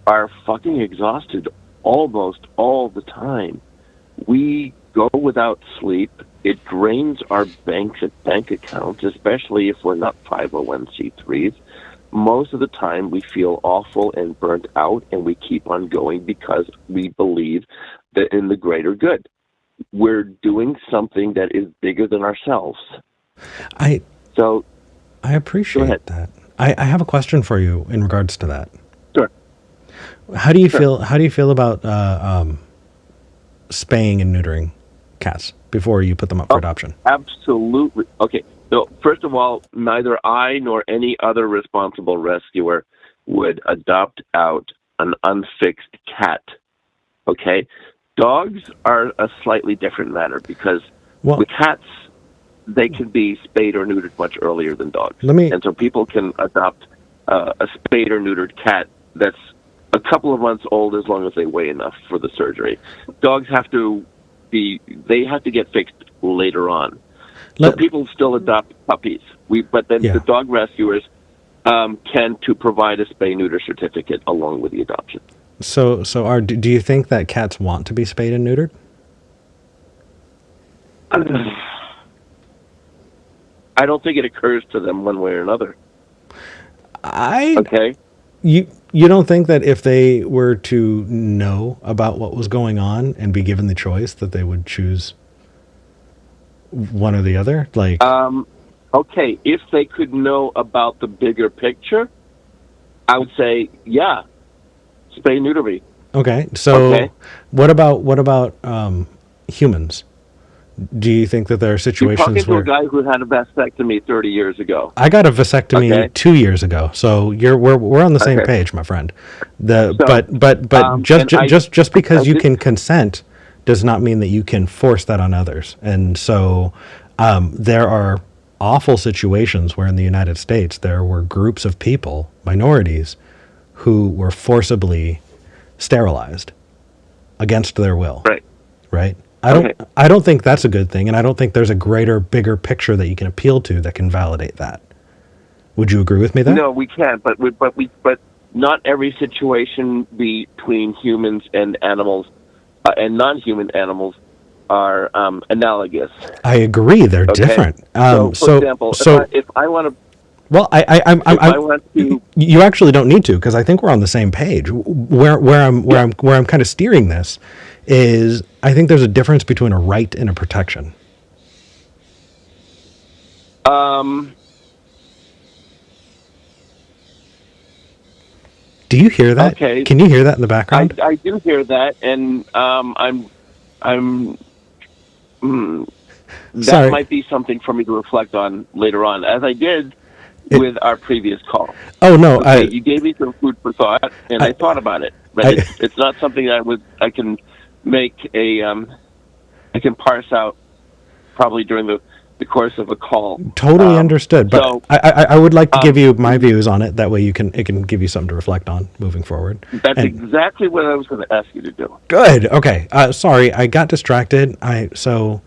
are fucking exhausted almost all the time. We go without sleep. it drains our bank accounts, especially if we're not 501c3s. Most of the time, we feel awful and burnt out, and we keep on going because we believe that in the greater good, we're doing something that is bigger than ourselves. I appreciate that. I have a question for you in regards to that. Sure. How do you feel? How do you feel about spaying and neutering cats before you put them up for adoption? Absolutely. Okay. So first of all, neither I nor any other responsible rescuer would adopt out an unfixed cat. Okay. Dogs are a slightly different matter because with cats, they can be spayed or neutered much earlier than dogs. And so people can adopt a spayed or neutered cat that's a couple of months old as long as they weigh enough for the surgery. Dogs have to get fixed later on. So people still adopt puppies. But then the dog rescuers can to provide a spay-neuter certificate along with the adoption. So do you think that cats want to be spayed and neutered? I don't think it occurs to them one way or another. You don't think that if they were to know about what was going on and be given the choice that they would choose one or the other? Okay, if they could know about the bigger picture, I would say, yeah, spay neuter me. Okay, so what about humans? Do you think that there are situations You're where... talking to a guy who had a vasectomy 30 years ago. I got a vasectomy 2 years ago, so we're on the same page, my friend. Just because you can consent does not mean that you can force that on others. And so there are awful situations where in the United States there were groups of people, minorities, who were forcibly sterilized against their will. Right? I don't think that's a good thing, and I don't think there's a greater, bigger picture that you can appeal to that can validate that. Would you agree with me there? No, we can't. But not every situation between humans and animals and non-human animals are analogous. I agree. They're different. For example, if I want to. Well, you actually don't need to, because I think we're on the same page. Where I'm kind of steering this is, I think there's a difference between a right and a protection. Do you hear that? Okay. Can you hear that in the background? I do hear that, and that might be something for me to reflect on later on, as I did with our previous call. Oh no! You gave me some food for thought, and I thought about it. But it's not something I can make I can parse out probably during the course of a call. Totally understood. But so, I would like to give you my views on it. That way it can give you something to reflect on moving forward. That's exactly what I was going to ask you to do. Good. Okay. Sorry, I got distracted. So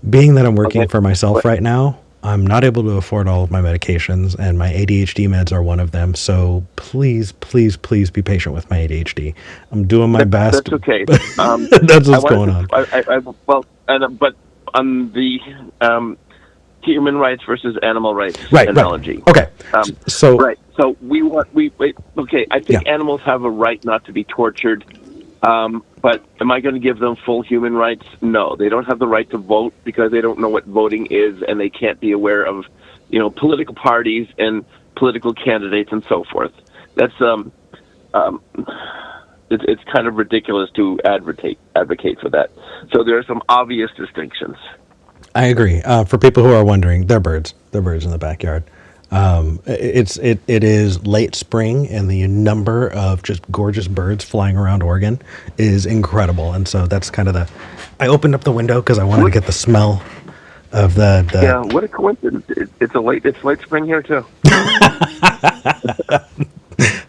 being that I'm working for myself right now, I'm not able to afford all of my medications, and my ADHD meds are one of them. So please, please, please be patient with my ADHD. I'm doing my best. That's okay. That's what's going on. But on the human rights versus animal rights analogy. Right. Okay. So I think animals have a right not to be tortured. But am I going to give them full human rights? No, they don't have the right to vote because they don't know what voting is, and they can't be aware of, political parties and political candidates and so forth. That's it's kind of ridiculous to advocate for that. So there are some obvious distinctions. I agree. For people who are wondering, they're birds. They're birds in the backyard. It is late spring, and the number of just gorgeous birds flying around Oregon is incredible. And so that's kind of I opened up the window because I wanted to get the smell of the. Yeah, what a coincidence! It's late spring here too.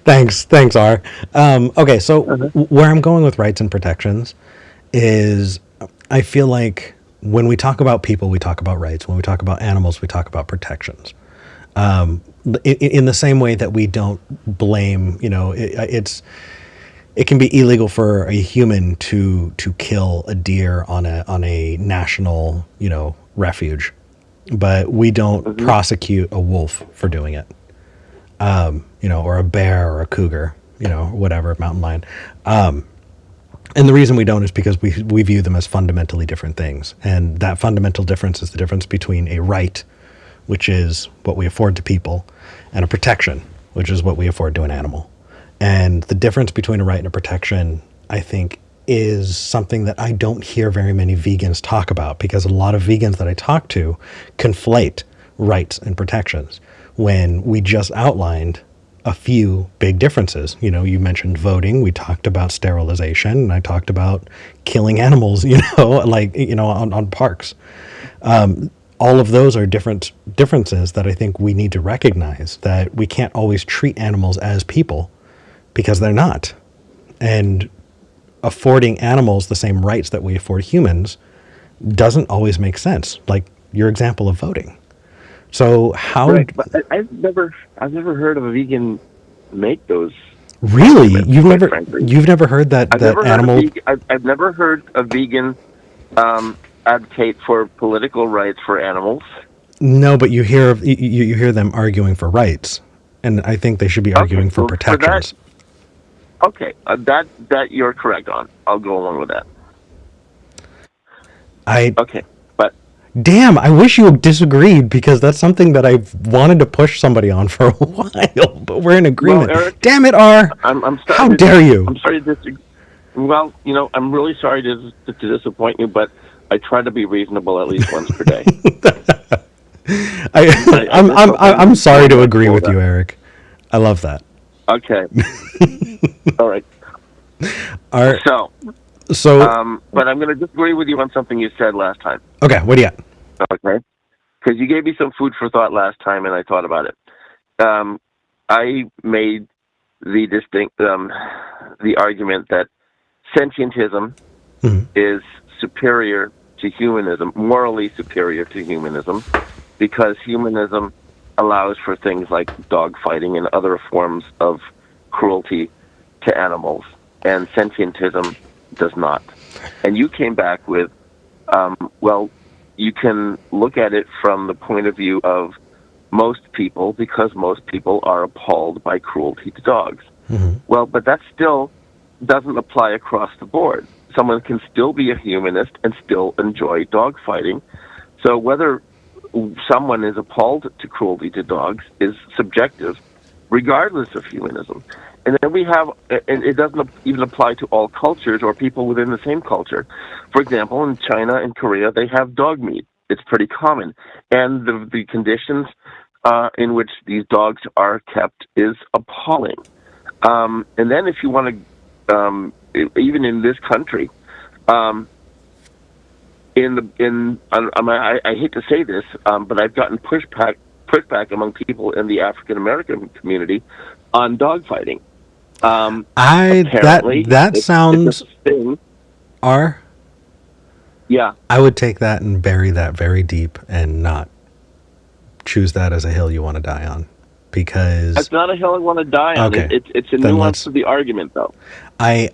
Thanks, R. Okay, so where I'm going with rights and protections is, I feel like when we talk about people, we talk about rights. When we talk about animals, we talk about protections. In the same way that we don't blame, it's it can be illegal for a human to kill a deer on a national, refuge, but we don't prosecute a wolf for doing it, or a bear or a cougar, whatever, mountain lion. And the reason we don't is because we view them as fundamentally different things. And that fundamental difference is the difference between a right, which is what we afford to people, and a protection, which is what we afford to an animal. And the difference between a right and a protection, I think, is something that I don't hear very many vegans talk about, because a lot of vegans that I talk to conflate rights and protections when we just outlined a few big differences. You mentioned voting, we talked about sterilization, and I talked about killing animals, on parks. All of those are differences that I think we need to recognize, that we can't always treat animals as people, because they're not. And affording animals the same rights that we afford humans doesn't always make sense, like your example of voting. So how? Right, but I've never heard of a vegan make those. Really, you've never heard that animal. I've never heard a vegan advocate for political rights for animals. No, but you hear them arguing for rights, and I think they should be arguing for protections. That you're correct on. I'll go along with that. But damn, I wish you disagreed, because that's something that I've wanted to push somebody on for a while, but we're in agreement. Well, Eric, damn it, R. I'm sorry. How dare you? I'm sorry to disagree. Well, I'm really sorry to disappoint you, but I try to be reasonable at least once per day. I'm sorry to agree with you, Eric. I love that. Okay. All right. So, but I'm going to disagree with you on something you said last time. Okay, what do you got? Okay. Because you gave me some food for thought last time, and I thought about it. I made the argument that Sentientism is superior to humanism, morally superior to humanism, because humanism allows for things like dogfighting and other forms of cruelty to animals, and Sentientism does not. And you came back with, you can look at it from the point of view of most people, because most people are appalled by cruelty to dogs. Well, but that still doesn't apply across the board. Someone can still be a humanist and still enjoy dogfighting. So whether someone is appalled to cruelty to dogs is subjective, regardless of humanism. And then we have, and it doesn't even apply to all cultures or people within the same culture. For example, in China and Korea, they have dog meat. It's pretty common. And the conditions in which these dogs are kept is appalling. And then if you want to, even in this country, I hate to say this, but I've gotten pushback among people in the African American community on dogfighting. That sounds. R. Yeah, I would take that and bury that very deep and not choose that as a hill you want to die on, because it's not a hill I want to die on. Okay. It's a nuance of the argument, though. Okay.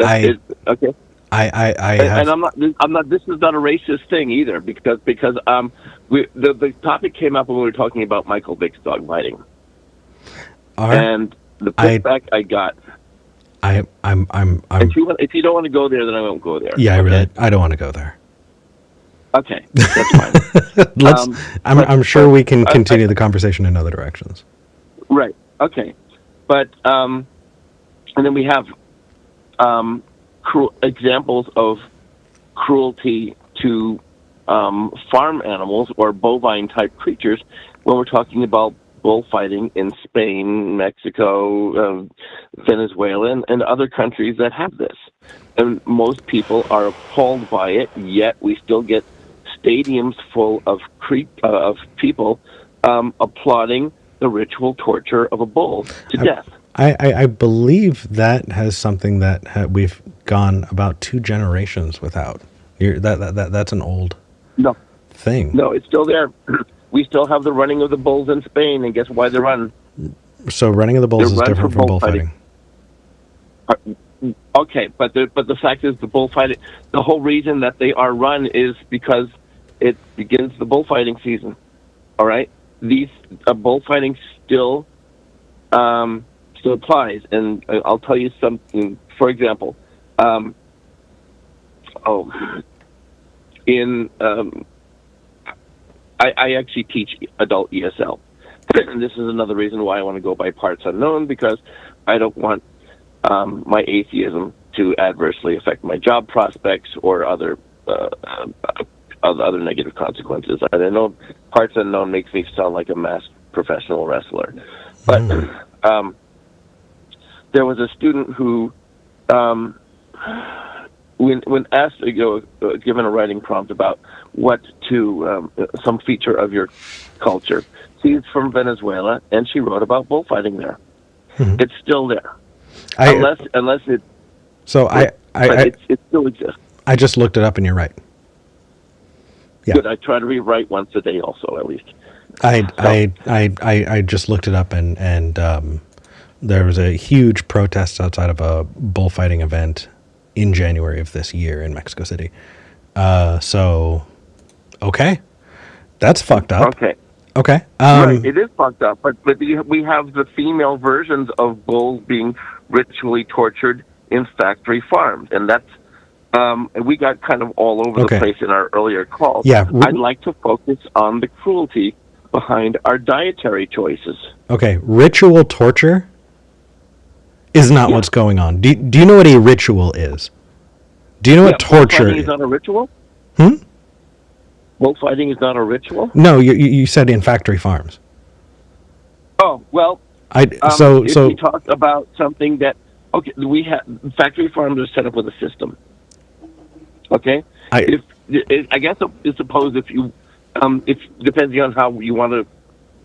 And I'm not. This is not a racist thing either, because the topic came up when we were talking about Michael Vick's dog fighting, and the pushback I got. If you don't want to go there, then I won't go there. Yeah, I don't want to go there. Okay, that's fine. I'm sure we can continue the conversation in other directions. Right. Okay, but and then we have examples of cruelty to farm animals or bovine-type creatures when we're talking about bullfighting in Spain, Mexico, Venezuela, and other countries that have this. And most people are appalled by it, yet we still get stadiums full of people applauding the ritual torture of a bull to death. I believe that has something that we've gone about 2 generations without. That's an old thing. No, it's still there. We still have the running of the bulls in Spain, and guess why they run? So running of the bulls is different from bullfighting. Okay, but the fact is, the bullfighting. The whole reason that they are run is because it begins the bullfighting season. All right, these bullfighting still applies, and I'll tell you something. For example, I actually teach adult ESL, and this is another reason why I want to go by parts unknown, because I don't want my atheism to adversely affect my job prospects or other negative consequences. And I know parts unknown makes me sound like a masked professional wrestler, but there was a student who, when asked, given a writing prompt about what to some feature of your culture, she's from Venezuela, and she wrote about bullfighting there. It's still there. Unless it. So it still exists. I just looked it up, and you're right. Yeah. Good. I try to rewrite once a day, also, at least. I just looked it up, and there was a huge protest outside of a bullfighting event in January of this year in Mexico City. So, okay, that's fucked up. Okay. Right, it is fucked up, but we have the female versions of bulls being ritually tortured in factory farms, and that's we got kind of all over the place in our earlier call. Yeah, I'd like to focus on the cruelty behind our dietary choices. Okay, ritual torture is not what's going on. Do you know what a ritual is? Do you know what torture bullfighting is? Not a ritual? Bullfighting is not a ritual? No, you said in factory farms. Oh, well, if we talk about something that, we have factory farms are set up with a system. Okay? I guess suppose if you, depending on how you want to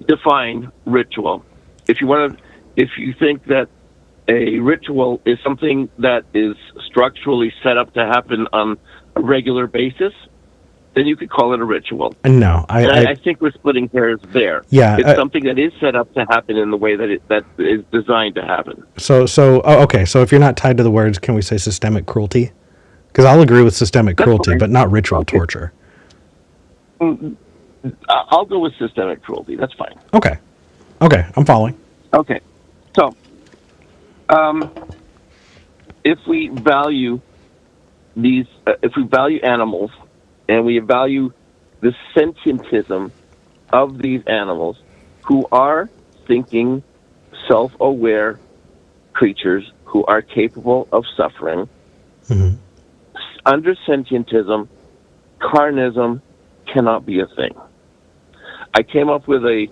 define ritual, if you think that a ritual is something that is structurally set up to happen on a regular basis, then you could call it a ritual. No, I think we're splitting hairs there. Yeah, it's something that is set up to happen in the way that is designed to happen. So if you're not tied to the words, can we say systemic cruelty? Because I'll agree with systemic cruelty, but not ritual torture. I'll go with systemic cruelty. That's fine. Okay, I'm following. Okay, so if we value if we value animals, and we value the sentientism of these animals, who are thinking, self-aware creatures who are capable of suffering, under sentientism, carnism cannot be a thing. I came up with a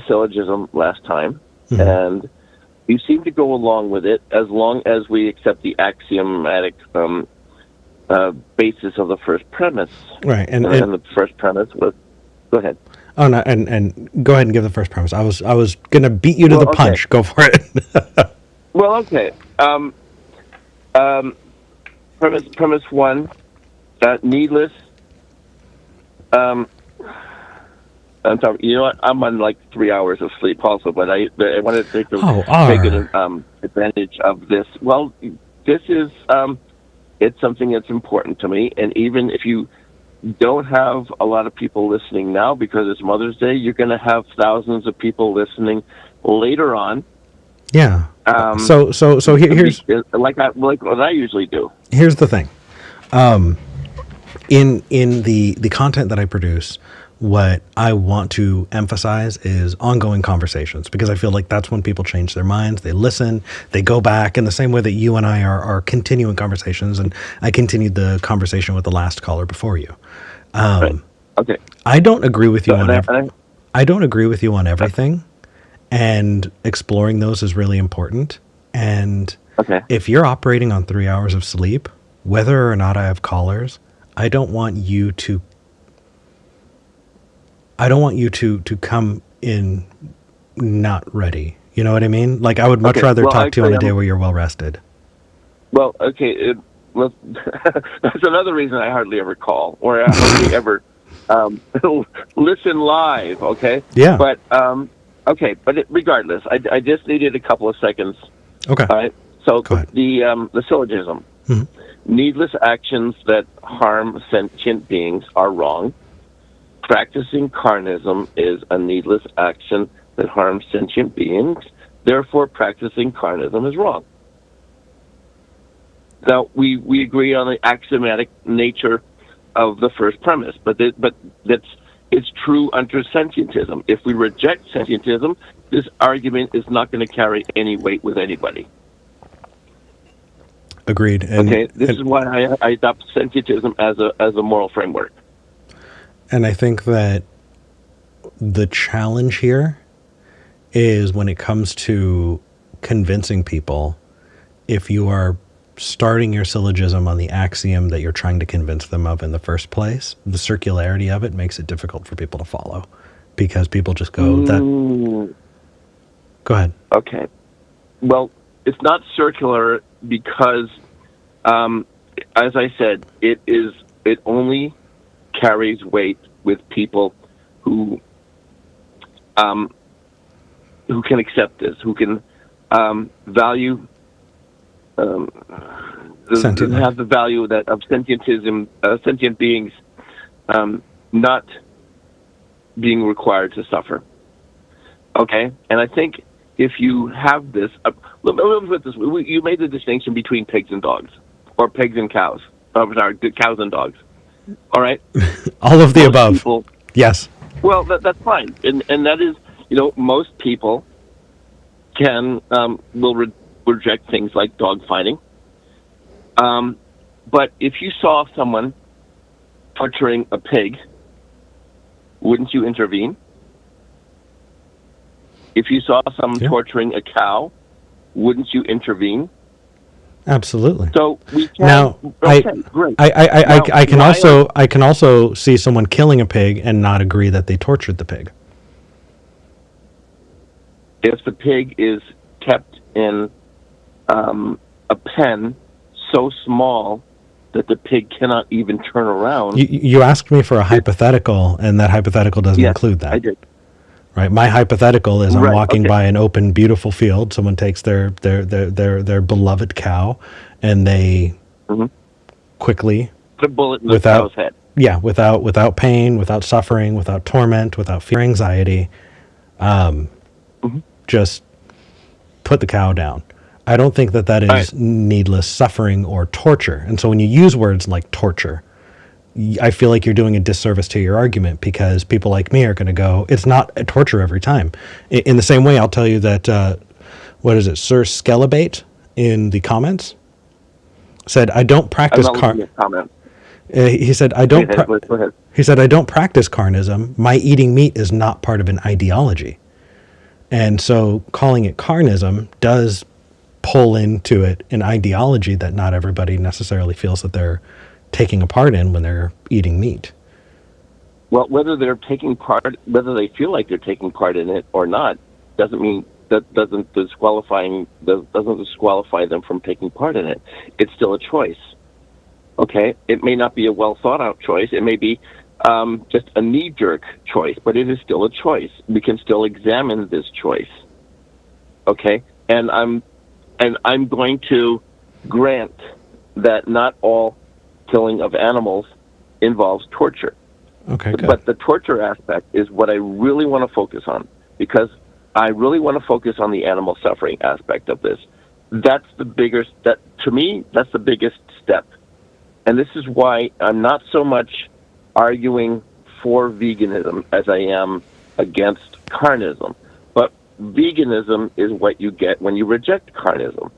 syllogism last time, and you seem to go along with it as long as we accept the axiomatic basis of the first premise. Right, and the first premise was, go ahead. Oh no, and go ahead and give the first premise. I was gonna beat you to the punch. Go for it. Well, okay. Premise one, needless. I'm sorry. You know what? I'm on like 3 hours of sleep also, but I wanted to take advantage of this. Well, this is it's something that's important to me, and even if you don't have a lot of people listening now because it's Mother's Day, you're going to have thousands of people listening later on. Yeah. So here's like what I usually do. Here's the thing. In the content that I produce, what I want to emphasize is ongoing conversations, because I feel like that's when people change their minds. They listen, they go back in the same way that you and I are continuing conversations. And I continued the conversation with the last caller before you. Right. Okay. I don't agree with you I don't agree with you on everything, and exploring those is really important. And if you're operating on 3 hours of sleep, whether or not I have callers, I don't want you to come in not ready. You know what I mean? Like, I would much rather talk to you on a day where you're well rested. Well, okay. That's another reason I hardly ever call, or I hardly ever listen live. Okay. Yeah. But regardless, I just needed a couple of seconds. Okay. All right. So the syllogism. Needless actions that harm sentient beings are wrong. Practicing carnism is a needless action that harms sentient beings. Therefore, practicing carnism is wrong. Now, we agree on the axiomatic nature of the first premise, but it's true under sentientism. If we reject sentientism, this argument is not going to carry any weight with anybody. Agreed. This is why I adopt sentientism as a moral framework. And I think that the challenge here is when it comes to convincing people, if you are starting your syllogism on the axiom that you're trying to convince them of in the first place, the circularity of it makes it difficult for people to follow, because people just go Go ahead. Okay. Well, it's not circular because, as I said, it only carries weight with people who can accept this, who can value, have the value of sentientism, sentient beings not being required to suffer. Okay, and I think if you have this, let me put this: you made the distinction between pigs and dogs, or pigs and cows. Sorry, cows and dogs. All right, all of the above. People, yes. Well, that's fine, and that is, most people will reject things like dog fighting. But if you saw someone torturing a pig, wouldn't you intervene? If you saw someone torturing a cow, wouldn't you intervene? Absolutely. So we can. Now, great. I can also see someone killing a pig and not agree that they tortured the pig. If the pig is kept in a pen so small that the pig cannot even turn around. You asked me for a hypothetical, and that hypothetical doesn't include that. I did. Right. My hypothetical is I'm walking by an open, beautiful field. Someone takes their beloved cow, and they quickly put a bullet in the cow's head. Yeah, without pain, without suffering, without torment, without fear, anxiety, just put the cow down. I don't think that is needless suffering or torture. And so when you use words like torture, I feel like you're doing a disservice to your argument, because people like me are going to go, it's not a torture every time. In the same way, I'll tell you that, Sir Skelebate in the comments said, I don't practice he said, I don't practice carnism. My eating meat is not part of an ideology. And so calling it carnism does pull into it an ideology that not everybody necessarily feels that they're taking a part in when they're eating meat. Well, whether they feel like they're taking part in it or not, doesn't disqualify them from taking part in it. It's still a choice. Okay, it may not be a well thought out choice. It may be just a knee jerk choice, but it is still a choice. We can still examine this choice. Okay, and I'm going to grant that not all killing of animals involves torture. Okay, good. But the torture aspect is what I really want to focus on, because I really want to focus on the animal suffering aspect of this. That's the biggest step. And this is why I'm not so much arguing for veganism as I am against carnism. But veganism is what you get when you reject carnism.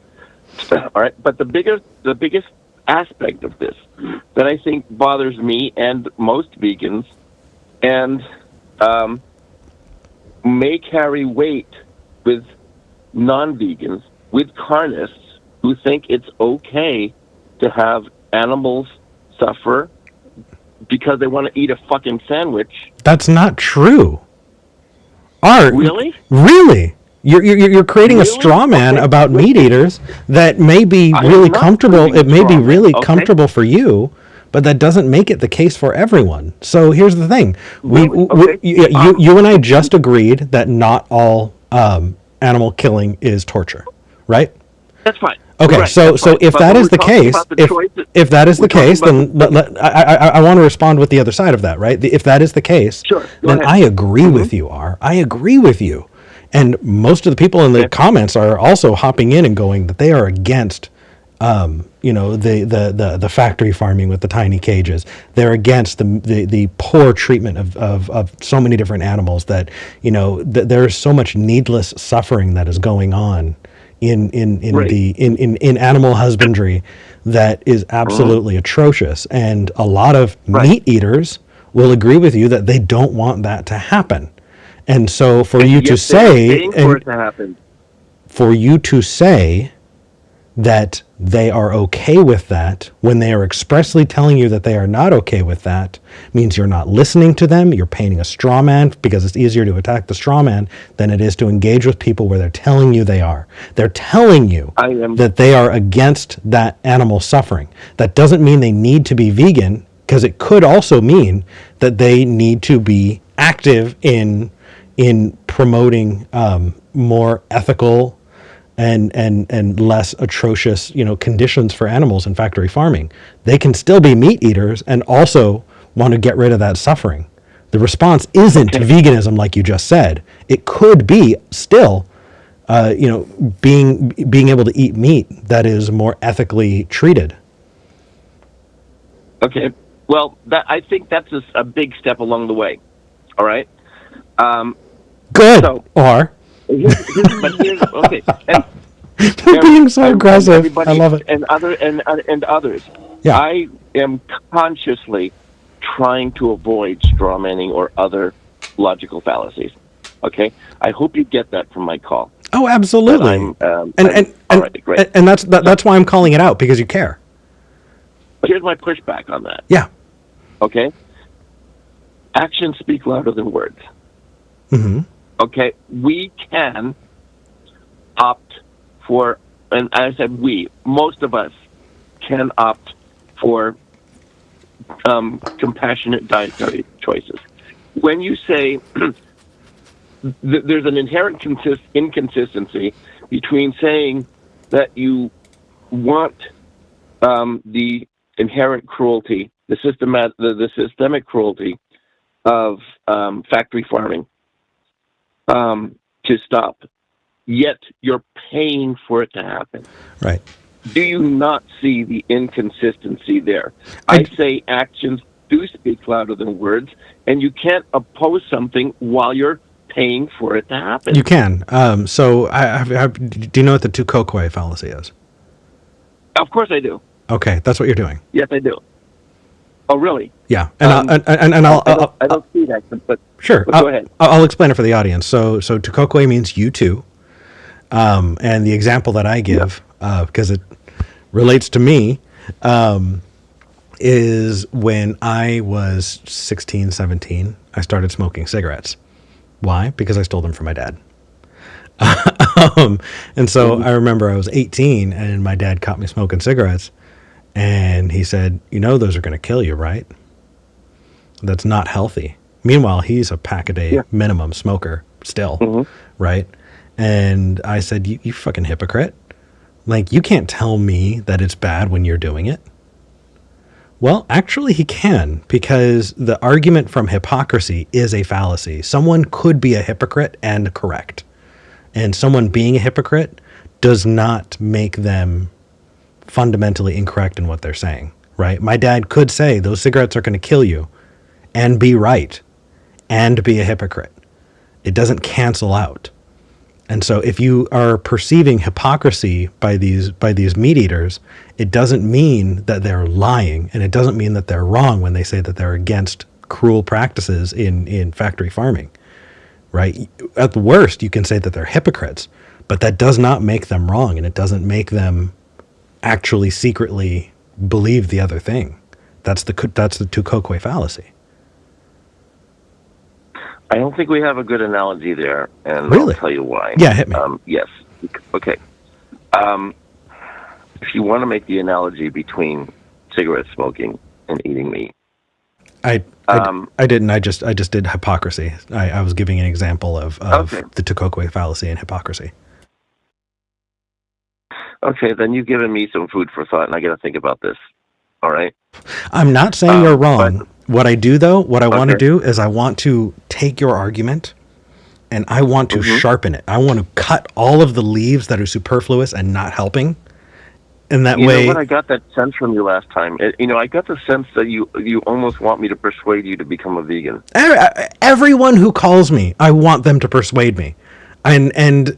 All right, but the biggest aspect of this that I think bothers me and most vegans, and may carry weight with non-vegans, with carnists who think it's okay to have animals suffer because they want to eat a fucking sandwich. That's not true. Art. Really? Really? You're creating a straw man about meat eaters that may be really comfortable. It may be really comfortable for you, but that doesn't make it the case for everyone. So here's the thing: you and I just agreed that not all animal killing is torture, right? That's fine. Okay, Right, so that's fine. if But that when is we're the talking case, about the choices, if that is we're the talking case, about then I want to respond with the other side of that, right? If that is the case, Sure, go then ahead. I agree with you, R. I agree with you. And most of the people in the Okay. comments are also hopping in and going that they are against, the factory farming with the tiny cages. They're against the poor treatment of so many different animals that, there's so much needless suffering that is going on Right. in animal husbandry that is absolutely atrocious. And a lot of Right. meat eaters will agree with you that they don't want that to happen. And so for And you to yet they're say, paying for it to happen. for you to say that they are okay with that when they are expressly telling you that they are not okay with that means you're not listening to them. You're painting a straw man, because it's easier to attack the straw man than it is to engage with people where they're telling you they are. They're telling you that they are against that animal suffering. That doesn't mean they need to be vegan, because it could also mean that they need to be active in promoting more ethical and less atrocious, conditions for animals in factory farming. They can still be meat eaters and also want to get rid of that suffering. The response isn't veganism, like you just said. It could be still, being able to eat meat that is more ethically treated. Okay. Well, I think that's a big step along the way. All right. Good. So, Or here's okay. And they're being so aggressive. I love it. And others. Yeah. I am consciously trying to avoid straw manning or other logical fallacies. Okay. I hope you get that from my call. Oh, absolutely. All right, great. And that's why I'm calling it out, because you care. But here's my pushback on that. Yeah. Okay. Actions speak louder than words. Mm-hmm. Okay, we can opt for, and I said most of us can opt for compassionate dietary choices. When you say there's an inherent inconsistency between saying that you want the inherent cruelty, the systemic cruelty of factory farming to stop, yet you're paying for it to happen. Right. Do you not see the inconsistency there? I say actions do speak louder than words, and you can't oppose something while you're paying for it to happen. You can. So, do you know what the Tukokwe fallacy is? Of course I do. Okay, that's what you're doing. Yes, I do. Oh, really? Yeah, and I don't see that, but sure. But go ahead. I'll explain it for the audience. So Tukokwe means you too, and the example that I give, because it relates to me, is when I was 16, 17, I started smoking cigarettes. Why? Because I stole them from my dad. And so I remember I was 18 and my dad caught me smoking cigarettes, and he said, those are going to kill you, right? That's not healthy. Meanwhile, he's a pack a day minimum smoker still, right? And I said, you fucking hypocrite. Like, you can't tell me that it's bad when you're doing it. Well, actually he can, because the argument from hypocrisy is a fallacy. Someone could be a hypocrite and correct. And someone being a hypocrite does not make them fundamentally incorrect in what they're saying, right? My dad could say those cigarettes are going to kill you and be right and be a hypocrite. It doesn't cancel out. And so if you are perceiving hypocrisy by these meat eaters, it doesn't mean that they're lying, and it doesn't mean that they're wrong when they say that they're against cruel practices in factory farming, right? At the worst, you can say that they're hypocrites, but that does not make them wrong, and it doesn't make them actually secretly believe the other thing. That's the Tukokwe fallacy. I don't think we have a good analogy there, and Really? I'll tell you why. Yeah, hit me. Yes. Okay. If you want to make the analogy between cigarette smoking and eating meat, I didn't. I just did hypocrisy. I was giving an example of the Tukokwe fallacy and hypocrisy. Okay, then you've given me some food for thought, and I got to think about this. All right. I'm not saying you're wrong. But, what I do, though, what I want to okay. do is I want to take your argument and I want to sharpen it. I want to cut all of the leaves that are superfluous and not helping. And that way, You know what? I got that sense from you last time. I got the sense that you almost want me to persuade you to become a vegan. everyone who calls me, I want them to persuade me. And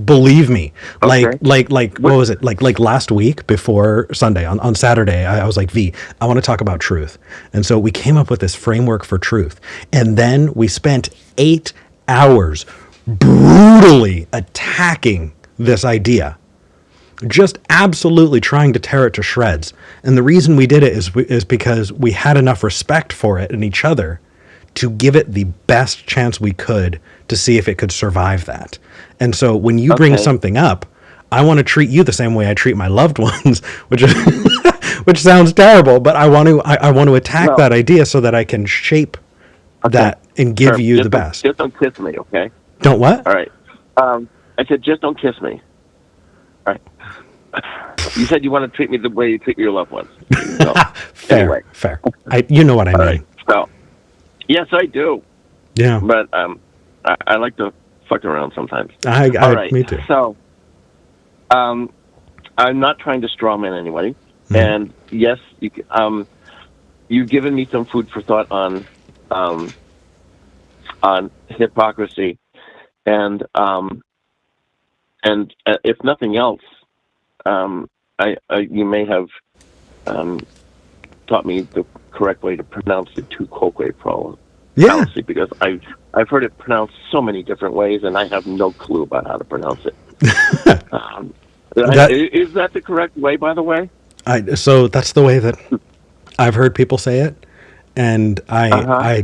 believe me, Okay. like what was it? Like last week before Sunday, on Saturday, I was like, V, I want to talk about truth. And so we came up with this framework for truth. And then we spent 8 hours brutally attacking this idea. Just absolutely trying to tear it to shreds. And the reason we did it is because we had enough respect for it and each other to give it the best chance we could to see if it could survive that. And so when you bring something up, I want to treat you the same way I treat my loved ones, which is which sounds terrible, but I want to attack that idea so that I can shape that and give you the best. Just don't kiss me, okay? Don't what? All right. I said, just don't kiss me. All right. You said you want to treat me the way you treat your loved ones. So, fair, anyway. fair. You know what I mean. Right. So, yes, I do. Yeah. But I like to fuck around sometimes. All right. Me too. So, I'm not trying to strawman anybody. Mm-hmm. And yes, you've given me some food for thought on hypocrisy, and if nothing else, you may have taught me the correct way to pronounce the tu quoque fallacy, because I've heard it pronounced so many different ways, and I have no clue about how to pronounce it. Is that the correct way, by the way? So that's the way that I've heard people say it, and I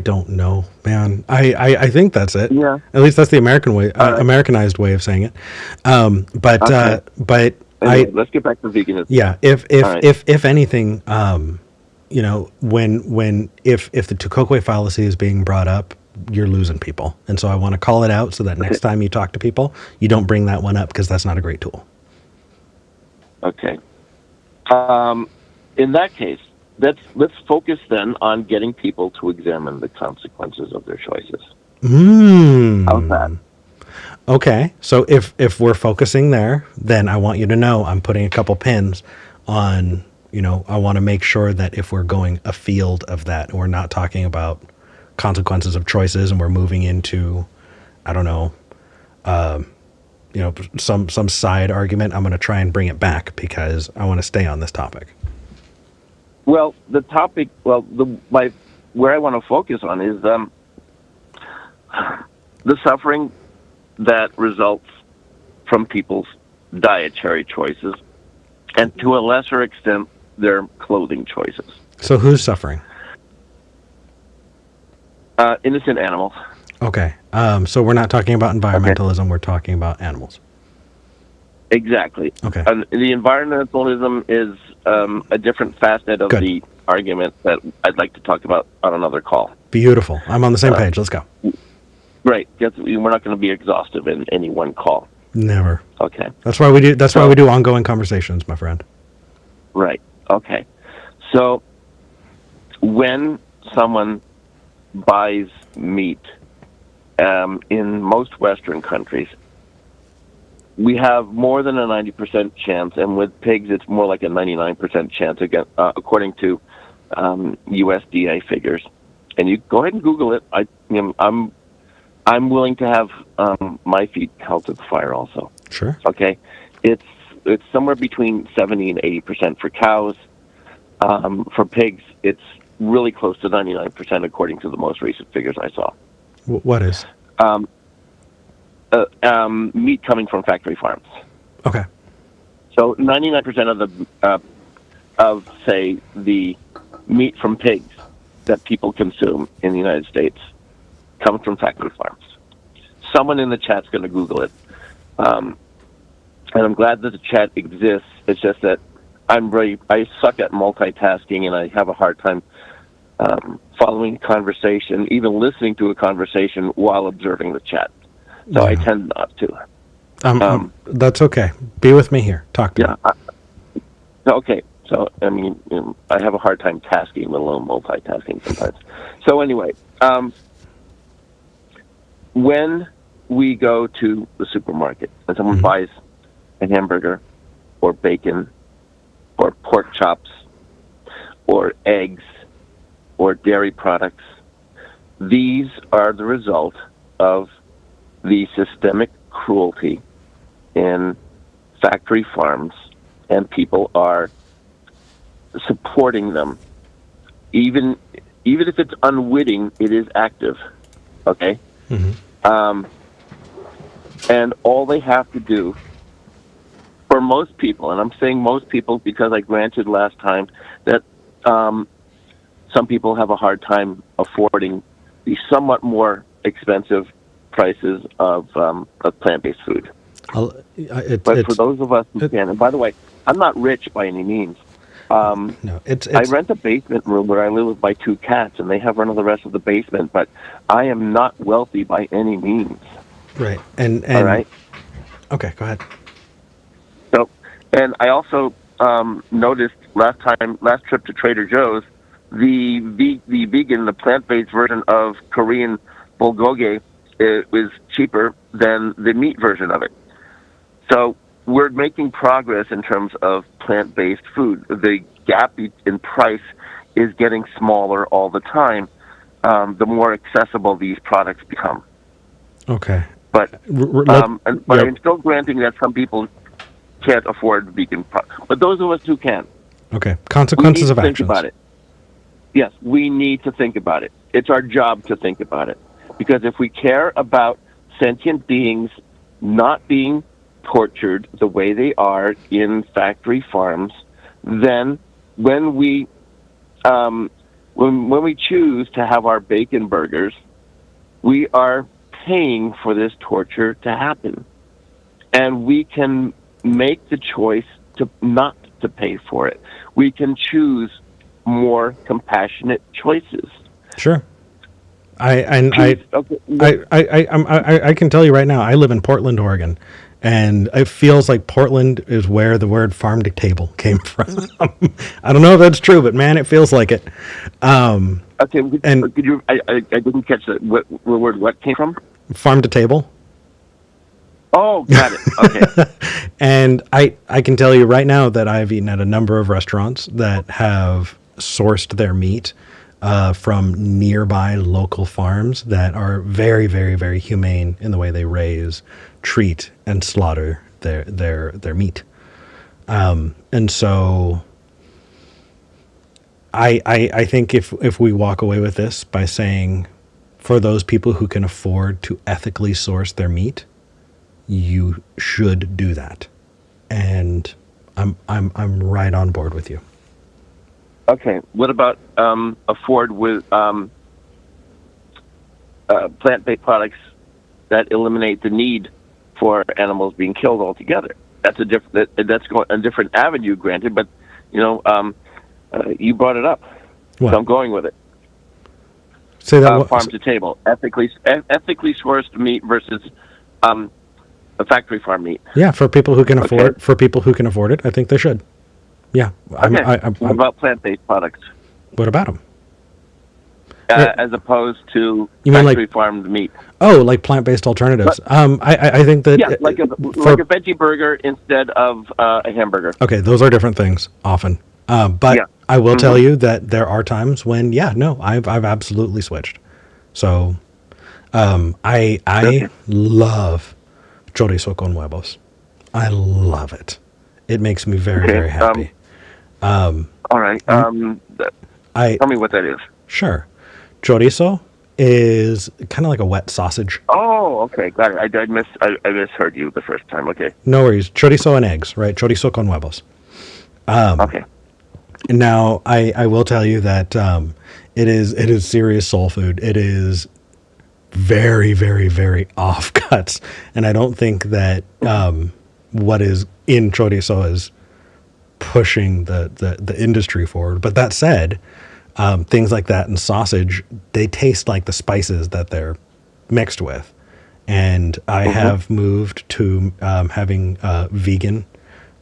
don't know, man. I think that's it. Yeah. At least that's the American way, Americanized way of saying it. But anyway, let's get back to veganism. Yeah. If anything, if the tu quoque fallacy is being brought up, you're losing people, and so I want to call it out so that next time you talk to people, you don't bring that one up, because that's not a great tool. Okay. In that case, let's focus then on getting people to examine the consequences of their choices. How's that? Okay, so if we're focusing there, then I want you to know I'm putting a couple pins on. I want to make sure that if we're going afield of that, and we're not talking about consequences of choices, and we're moving into, I don't know, some side argument, I'm going to try and bring it back, because I want to stay on this topic. Well, the topic, where I want to focus on is the suffering that results from people's dietary choices, and to a lesser extent, their clothing choices. So who's suffering? Innocent animals. Okay. So we're not talking about environmentalism. We're talking about animals. Exactly. Okay. The environmentalism is a different facet of the argument that I'd like to talk about on another call. Beautiful. I'm on the same page. Let's go. Great. We're not going to be exhaustive in any one call. Never. Okay. That's why we do. That's why we do ongoing conversations, my friend. Right. Okay. So when someone buys meat in most Western countries, we have more than a 90% chance, and with pigs, it's more like a 99% chance, again, according to USDA figures. And you go ahead and Google it. I'm willing to have my feet held to the fire also. Sure. Okay. It's somewhere between 70 and 80% for cows. For pigs, it's really close to 99% according to the most recent figures I saw. What is? Meat coming from factory farms. Okay. So 99% of say the meat from pigs that people consume in the United States comes from factory farms. Someone in the chat's going to Google it, and I'm glad that the chat exists. It's just that I suck at multitasking, and I have a hard time following a conversation, even listening to a conversation while observing the chat. So I tend not to. That's okay. Be with me here. Talk to me. Okay. So, I mean, I have a hard time tasking, let alone multitasking sometimes. So anyway, when we go to the supermarket and someone buys a hamburger or bacon or pork chops or eggs or dairy products, these are the result of the systemic cruelty in factory farms, and people are supporting them. Even if it's unwitting, it is active. Okay? And all they have to do, for most people, and I'm saying most people because I granted last time that some people have a hard time affording the somewhat more expensive prices of plant-based food. But for those of us who can, and by the way, I'm not rich by any means. No, I rent a basement room where I live with my 2 cats, and they have run of the rest of the basement. But I am not wealthy by any means. Right, and all right. Okay, go ahead. So, and I also noticed last trip to Trader Joe's, the vegan, the plant-based version of Korean bulgogi was cheaper than the meat version of it. So we're making progress in terms of plant-based food. The gap in price is getting smaller all the time, the more accessible these products become. Okay. But I'm still granting that some people can't afford vegan products. But those of us who can. Okay. Consequences of actions. Think about it. Yes, we need to think about it. It's our job to think about it. Because if we care about sentient beings not being tortured the way they are in factory farms, then when we choose to have our bacon burgers, we are paying for this torture to happen. And we can make the choice to not to pay for it. We can choose more compassionate choices. Sure. I can tell you right now, I live in Portland, Oregon, and it feels like Portland is where the word farm to table came from. I don't know if that's true, but man, it feels like it. Okay, could you? I didn't catch that. What word? What came from? Farm to table. Oh, got it. Okay. And I can tell you right now that I've eaten at a number of restaurants that have sourced their meat from nearby local farms that are very, very, very humane in the way they raise, treat, and slaughter their meat. And so I think if we walk away with this by saying, for those people who can afford to ethically source their meat, you should do that. And I'm right on board with you. Okay. What about afford with plant-based products that eliminate the need for animals being killed altogether? That's a different avenue, granted, but you brought it up, so I'm going with it. Say that farm to table, ethically sourced meat versus a factory farm meat. Yeah, for people who can afford it, I think they should. Yeah. What about plant-based products? What about them? As opposed to factory farmed meat. Oh, like plant-based alternatives. I think that like a veggie burger instead of a hamburger. Okay, those are different things often. But I will tell you that there are times when I've absolutely switched. So I love chorizo con huevos. I love it. It makes me very, very happy. All right. Tell me what that is. Sure. Chorizo is kind of like a wet sausage. Oh, okay. Got it. I misheard you the first time. Okay. No worries. Chorizo and eggs, right? Chorizo con huevos. Okay. Now, I will tell you that it is serious soul food. It is very, very, very off cuts. And I don't think that what is in chorizo is pushing the industry forward. But that said, things like that and sausage, they taste like the spices that they're mixed with. And I have moved to having vegan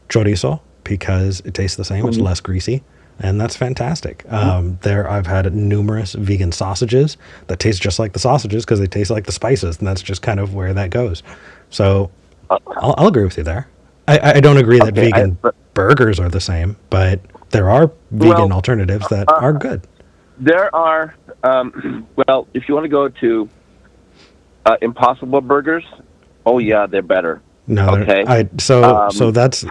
chorizo because it tastes the same. It's less greasy, and that's fantastic. I've had numerous vegan sausages that taste just like the sausages because they taste like the spices, and that's just kind of where that goes. So I'll agree with you there. I don't agree that vegan burgers are the same, but there are vegan alternatives that are good. There are, if you want to go to Impossible Burgers, oh yeah, they're better. No, okay. So that's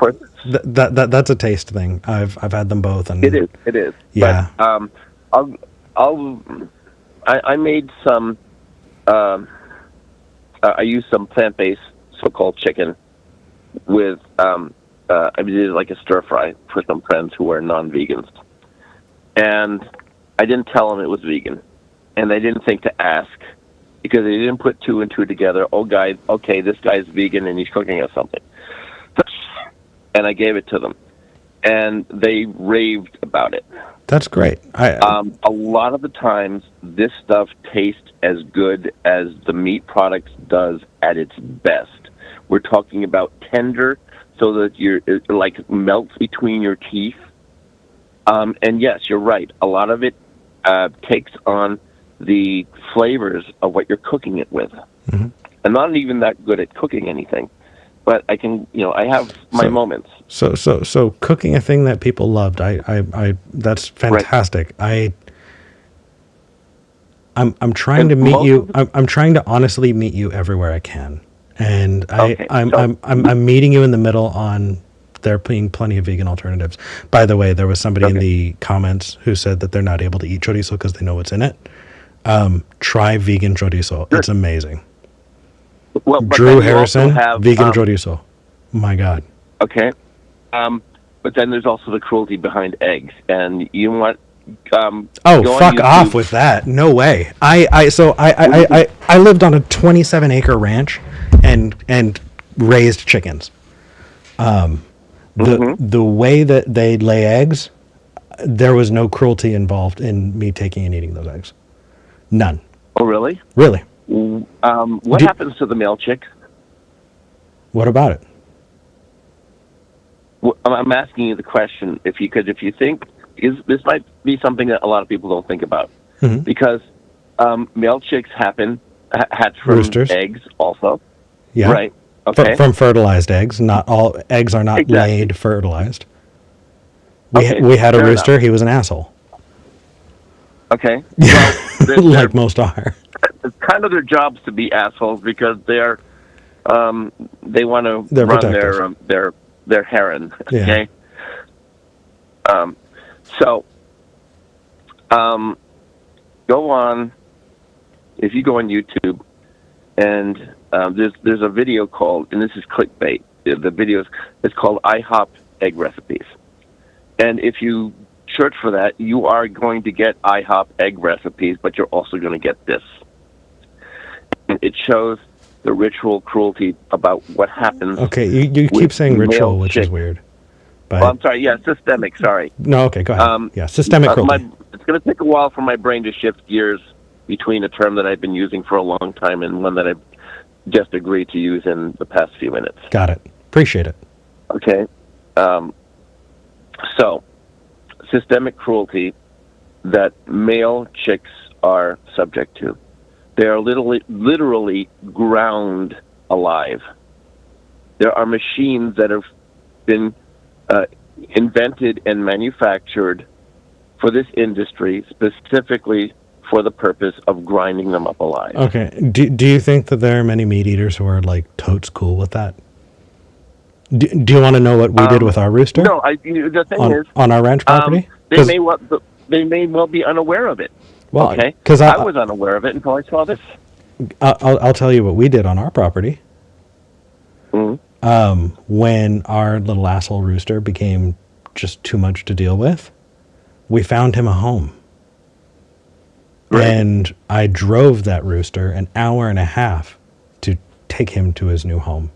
that's a taste thing. I've had them both, and it is. Yeah. But, I made some. I used some plant-based so-called chicken with. I did like a stir fry for some friends who were non-vegans, and I didn't tell them it was vegan, and they didn't think to ask because they didn't put two and two together. Oh, guys, okay, this guy's vegan and he's cooking us something, and I gave it to them, and they raved about it. That's great. A lot of the times, this stuff tastes as good as the meat products does at its best. We're talking about tender, so that it like melts between your teeth. And yes, you're right. A lot of it takes on the flavors of what you're cooking it with. Mm-hmm. I'm not even that good at cooking anything, but I can, I have my moments. So cooking a thing that people loved, I that's fantastic. Right. I'm trying to meet you. I'm trying to honestly meet you everywhere I can. And I'm meeting you in the middle on there being plenty of vegan alternatives. By the way, there was somebody in the comments who said that they're not able to eat chorizo because they know what's in it. Try vegan chorizo. Sure. It's amazing. Well, Drew Harrison, vegan chorizo. My God. Okay. But then there's also the cruelty behind eggs. And you want... fuck off with that. No way. I lived on a 27-acre ranch and raised chickens. The way that they lay eggs, there was no cruelty involved in me taking and eating those eggs. None. Oh, really? Really. What happens to the male chick? What about it? Well, I'm asking you the question. If you think this might be something that a lot of people don't think about, because male chicks hatch from roosters. Eggs also. Yeah. Right. Okay. From fertilized eggs. Not all eggs are not laid fertilized. We had a rooster. Enough. He was an asshole. Okay. Well, like most are. It's kind of their jobs to be assholes because they want to run protectors. their heron. Okay. Yeah. Go on. If you go on YouTube, and there's a video called, and this is clickbait. The video is called IHOP egg recipes, and if you search for that, you are going to get IHOP egg recipes, but you're also going to get this. It shows the ritual cruelty about what happens. Okay, you keep saying ritual, which is weird. But... Well, I'm sorry. Yeah, systemic. Sorry. No, okay, go ahead. Systemic cruelty. It's going to take a while for my brain to shift gears between a term that I've been using for a long time and one that I've just agreed to use in the past few minutes. Got it. Appreciate it. Okay. So, systemic cruelty that male chicks are subject to. They are literally ground alive. There are machines that have been invented and manufactured for this industry, specifically for the purpose of grinding them up alive. Okay. Do you think that there are many meat eaters who are like totes cool with that? Do you want to know what we did with our rooster? No, the thing is... On our ranch property? They may well be unaware of it. Well, okay. Because I was unaware of it until I saw this. I'll tell you what we did on our property. Mm-hmm. When our little asshole rooster became just too much to deal with, we found him a home. Right. And I drove that rooster an hour and a half to take him to his new home.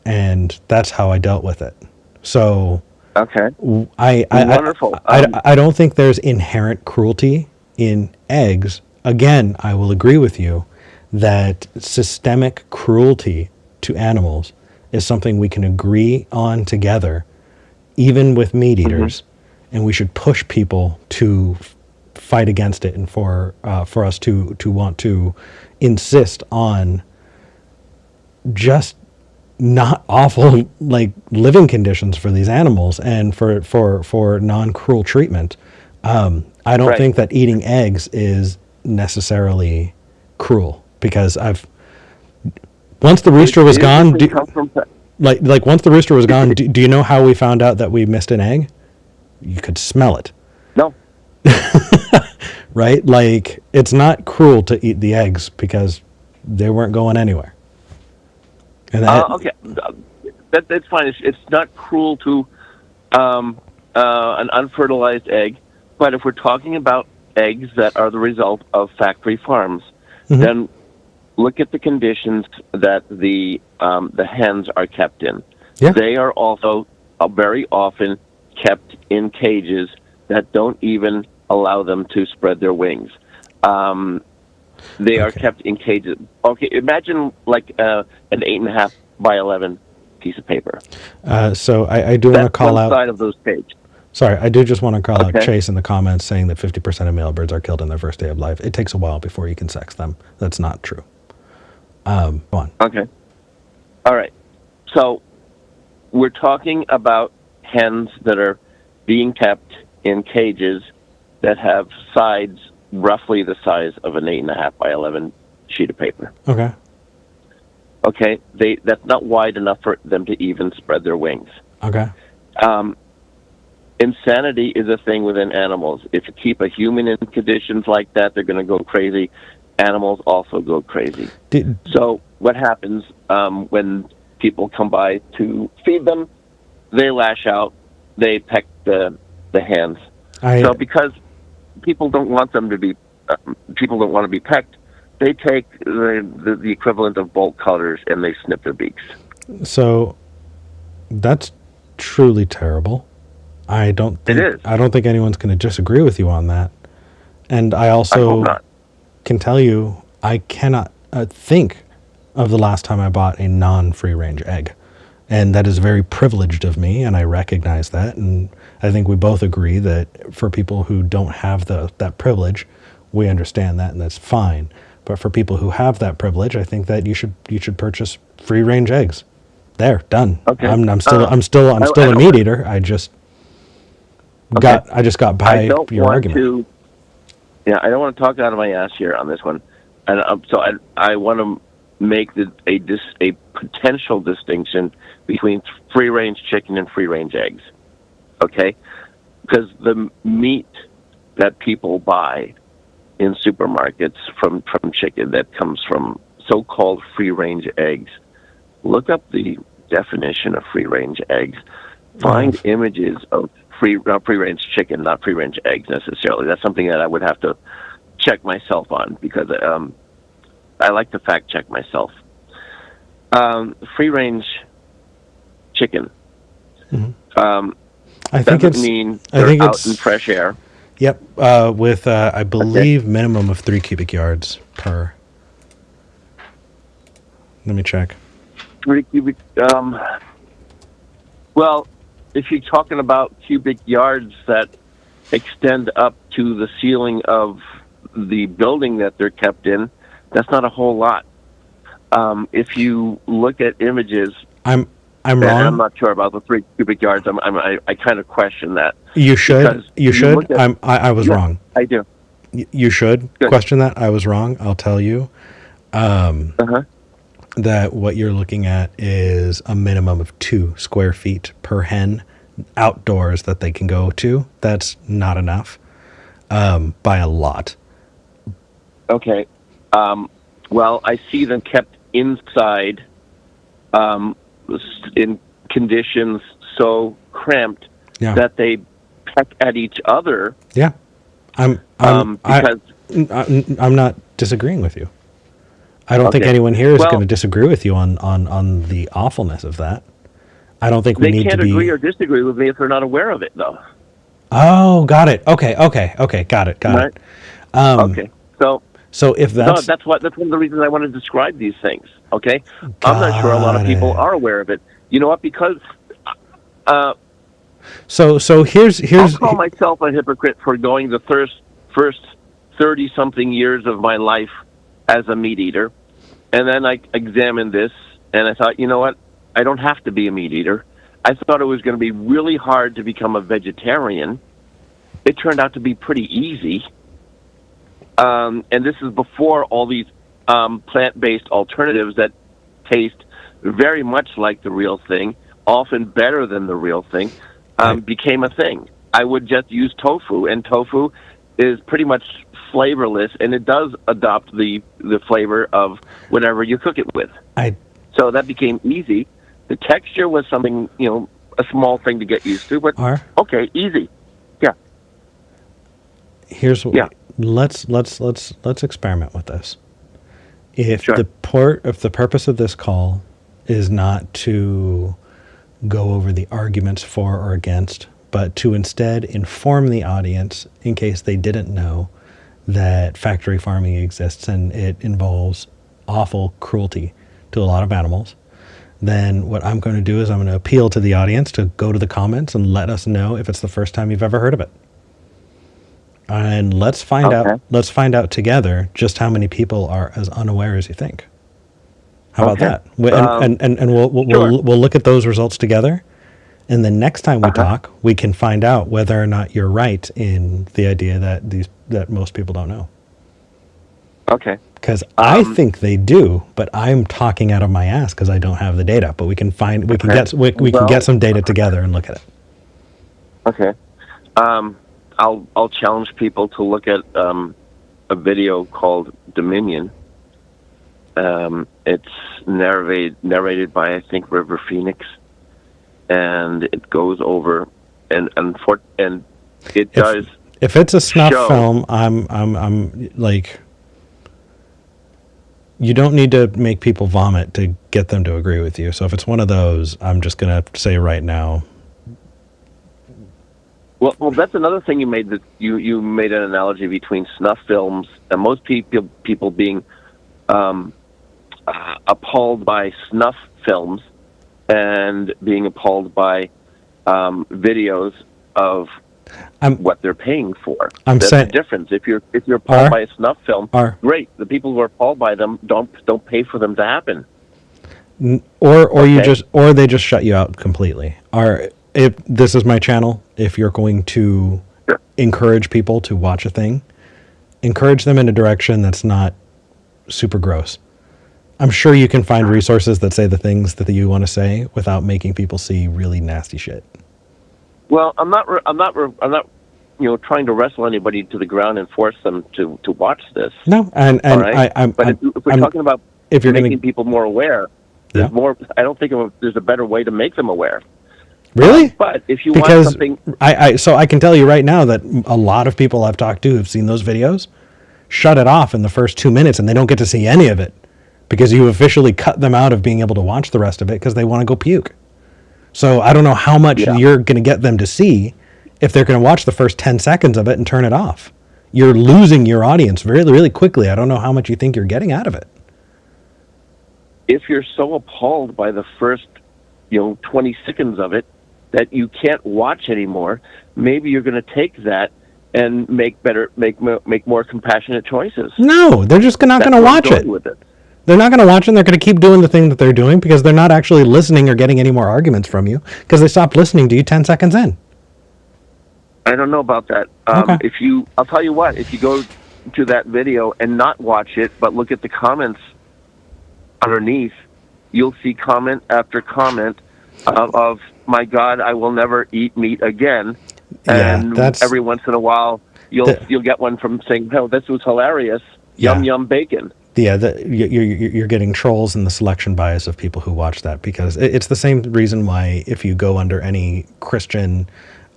And that's how I dealt with it. So okay. Wonderful. I don't think there's inherent cruelty in eggs. Again, I will agree with you that systemic cruelty to animals is something we can agree on together, even with meat eaters, and we should push people to fight against it, and for us to want to insist on just not awful like living conditions for these animals and for non-cruel treatment. I don't think that eating eggs is necessarily cruel, because once the rooster was gone, once the rooster was gone, do you know how we found out that we missed an egg? You could smell it. No. Right? Like, it's not cruel to eat the eggs because they weren't going anywhere. And okay, that's fine. It's not cruel to an unfertilized egg, but if we're talking about eggs that are the result of factory farms, then look at the conditions that the hens are kept in. Yeah. They are also very often kept in cages that don't even allow them to spread their wings. They are kept in cages. Okay, imagine like an 8.5 by 11 piece of paper. So I do want to call out... one side of those cages. Sorry, I do just want to call out Chase in the comments saying that 50% of male birds are killed in their first day of life. It takes a while before you can sex them. That's not true. Go on. Okay. All right. So we're talking about hens that are being kept in cages that have sides roughly the size of an 8.5 by 11 sheet of paper. Okay. Okay. That's not wide enough for them to even spread their wings. Okay. Insanity is a thing within animals. If you keep a human in conditions like that, they're going to go crazy. Animals also go crazy. So what happens when people come by to feed them? They lash out. They peck the hands. So because people don't want them to be, people don't want to be pecked, they take the equivalent of bolt cutters and they snip their beaks. So that's truly terrible. I don't think anyone's going to disagree with you on that. And I also can tell you I cannot think of the last time I bought a non-free range egg. And that is very privileged of me, and I recognize that. And I think we both agree that for people who don't have that privilege, we understand that, and that's fine. But for people who have that privilege, I think that you should purchase free range eggs. There, done. Okay. I'm still a meat eater. I just got by your argument. I don't want to talk out of my ass here on this one, and so I want to make a potential distinction between free-range chicken and free-range eggs, okay? Because the meat that people buy in supermarkets from chicken that comes from so-called free-range eggs, look up the definition of free-range eggs. Find images of free-range chicken, not free-range eggs necessarily. That's something that I would have to check myself on because I like to fact-check myself. Free-range chicken. I think they're out in fresh air. Yep, with I believe minimum of 3 cubic yards per. Let me check. 3 cubic. Well, if you're talking about cubic yards that extend up to the ceiling of the building that they're kept in, that's not a whole lot. If you look at images, I'm wrong. I'm not sure about the 3 cubic yards. I kind of question that. You should. I was wrong. I do. You should question that. I was wrong. I'll tell you. That what you're looking at is a minimum of 2 square feet per hen outdoors that they can go to. That's not enough by a lot. Okay. Well, I see them kept inside in conditions so cramped that they peck at each other. Yeah. I'm not disagreeing with you. I don't think anyone here is going to disagree with you on the awfulness of that. I don't think we need to be... They can't agree or disagree with me if they're not aware of it, though. Oh, got it. Okay. Got it. Okay. So So if No, that's that's one of the reasons I want to describe these things. Okay, I'm not sure a lot of people are aware of it. You know what? Because so here's I'll call myself a hypocrite for going the first 30-something years of my life as a meat eater, and then I examined this, and I thought, you know what? I don't have to be a meat eater. I thought it was going to be really hard to become a vegetarian. It turned out to be pretty easy. And this is before all these plant-based alternatives that taste very much like the real thing, often better than the real thing, became a thing. I would just use tofu, and tofu is pretty much flavorless, and it does adopt the flavor of whatever you cook it with. So that became easy. The texture was something, a small thing to get used to, but okay, easy. Yeah. Here's what let's experiment with this. If Sure. if the purpose of this call is not to go over the arguments for or against, but to instead inform the audience in case they didn't know that factory farming exists and it involves awful cruelty to a lot of animals, then what I'm going to do is I'm going to appeal to the audience to go to the comments and let us know if it's the first time you've ever heard of it. And let's find out together just how many people are as unaware as you think. How about that? And we'll look at those results together. And then next time we talk, we can find out whether or not you're right in the idea that most people don't know. Okay. Because I think they do, but I'm talking out of my ass because I don't have the data. But we can can get some data together and look at it. Okay. I'll challenge people to look at a video called Dominion. It's narrated by, I think, River Phoenix, and it goes over and it does. If it's a snuff film, I'm like, you don't need to make people vomit to get them to agree with you. So if it's one of those, I'm just gonna say right now. Well, that's another thing you made. That you made an analogy between snuff films and most people being appalled by snuff films and being appalled by videos of what they're paying for. That's the difference. If you're appalled by a snuff film, great. The people who are appalled by them don't pay for them to happen. Or they just shut you out completely. If this is my channel, if you're going to encourage people to watch a thing, encourage them in a direction that's not super gross. I'm sure you can find resources that say the things that you want to say without making people see really nasty shit. Well, I'm not trying to wrestle anybody to the ground and force them to watch this. No, and right? If we're talking about making people more aware, there's more. I don't think there's a better way to make them aware. Really? But if you want something, so I can tell you right now that a lot of people I've talked to who've seen those videos shut it off in the first 2 minutes, and they don't get to see any of it because you officially cut them out of being able to watch the rest of it because they want to go puke. So I don't know how much you're going to get them to see if they're going to watch the first 10 seconds of it and turn it off. You're losing your audience really, really quickly. I don't know how much you think you're getting out of it. If you're so appalled by the first 20 seconds of it that you can't watch anymore, maybe you're going to take that and make more compassionate choices. No, they're just not going to watch it. They're not going to watch it, and they're going to keep doing the thing that they're doing because they're not actually listening or getting any more arguments from you because they stopped listening to you 10 seconds in. I don't know about that. Okay. I'll tell you what, if you go to that video and not watch it, but look at the comments underneath, you'll see comment after comment of my God, I will never eat meat again. And every once in a while, you'll get one from saying, "Oh, this was hilarious! Yum yum bacon." Yeah, you're getting trolls and the selection bias of people who watch that because it's the same reason why if you go under any Christian,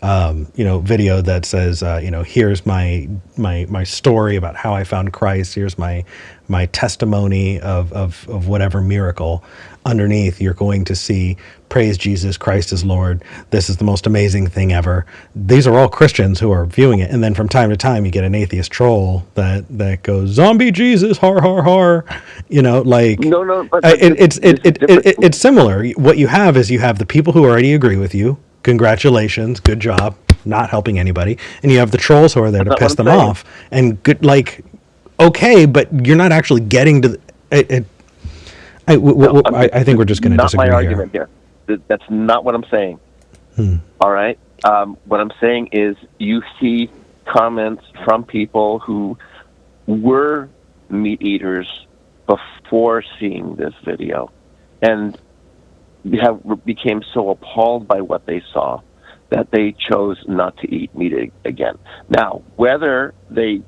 video that says, here's my story about how I found Christ. Here's my my testimony of whatever miracle, underneath you're going to see praise Jesus, Christ is Lord, this is the most amazing thing ever. These are all Christians who are viewing it, and then from time to time you get an atheist troll that goes zombie Jesus, har har har, like No, but it's similar. What you have is you have the people who already agree with you. Congratulations, good job, not helping anybody, and you have the trolls who are there to piss them off. And good, like, okay, but you're not actually getting to it. I think we're just going to disagree here. Not my argument here. That's not what I'm saying. All right? What I'm saying is you see comments from people who were meat eaters before seeing this video and became so appalled by what they saw that they chose not to eat meat again. Now, whether they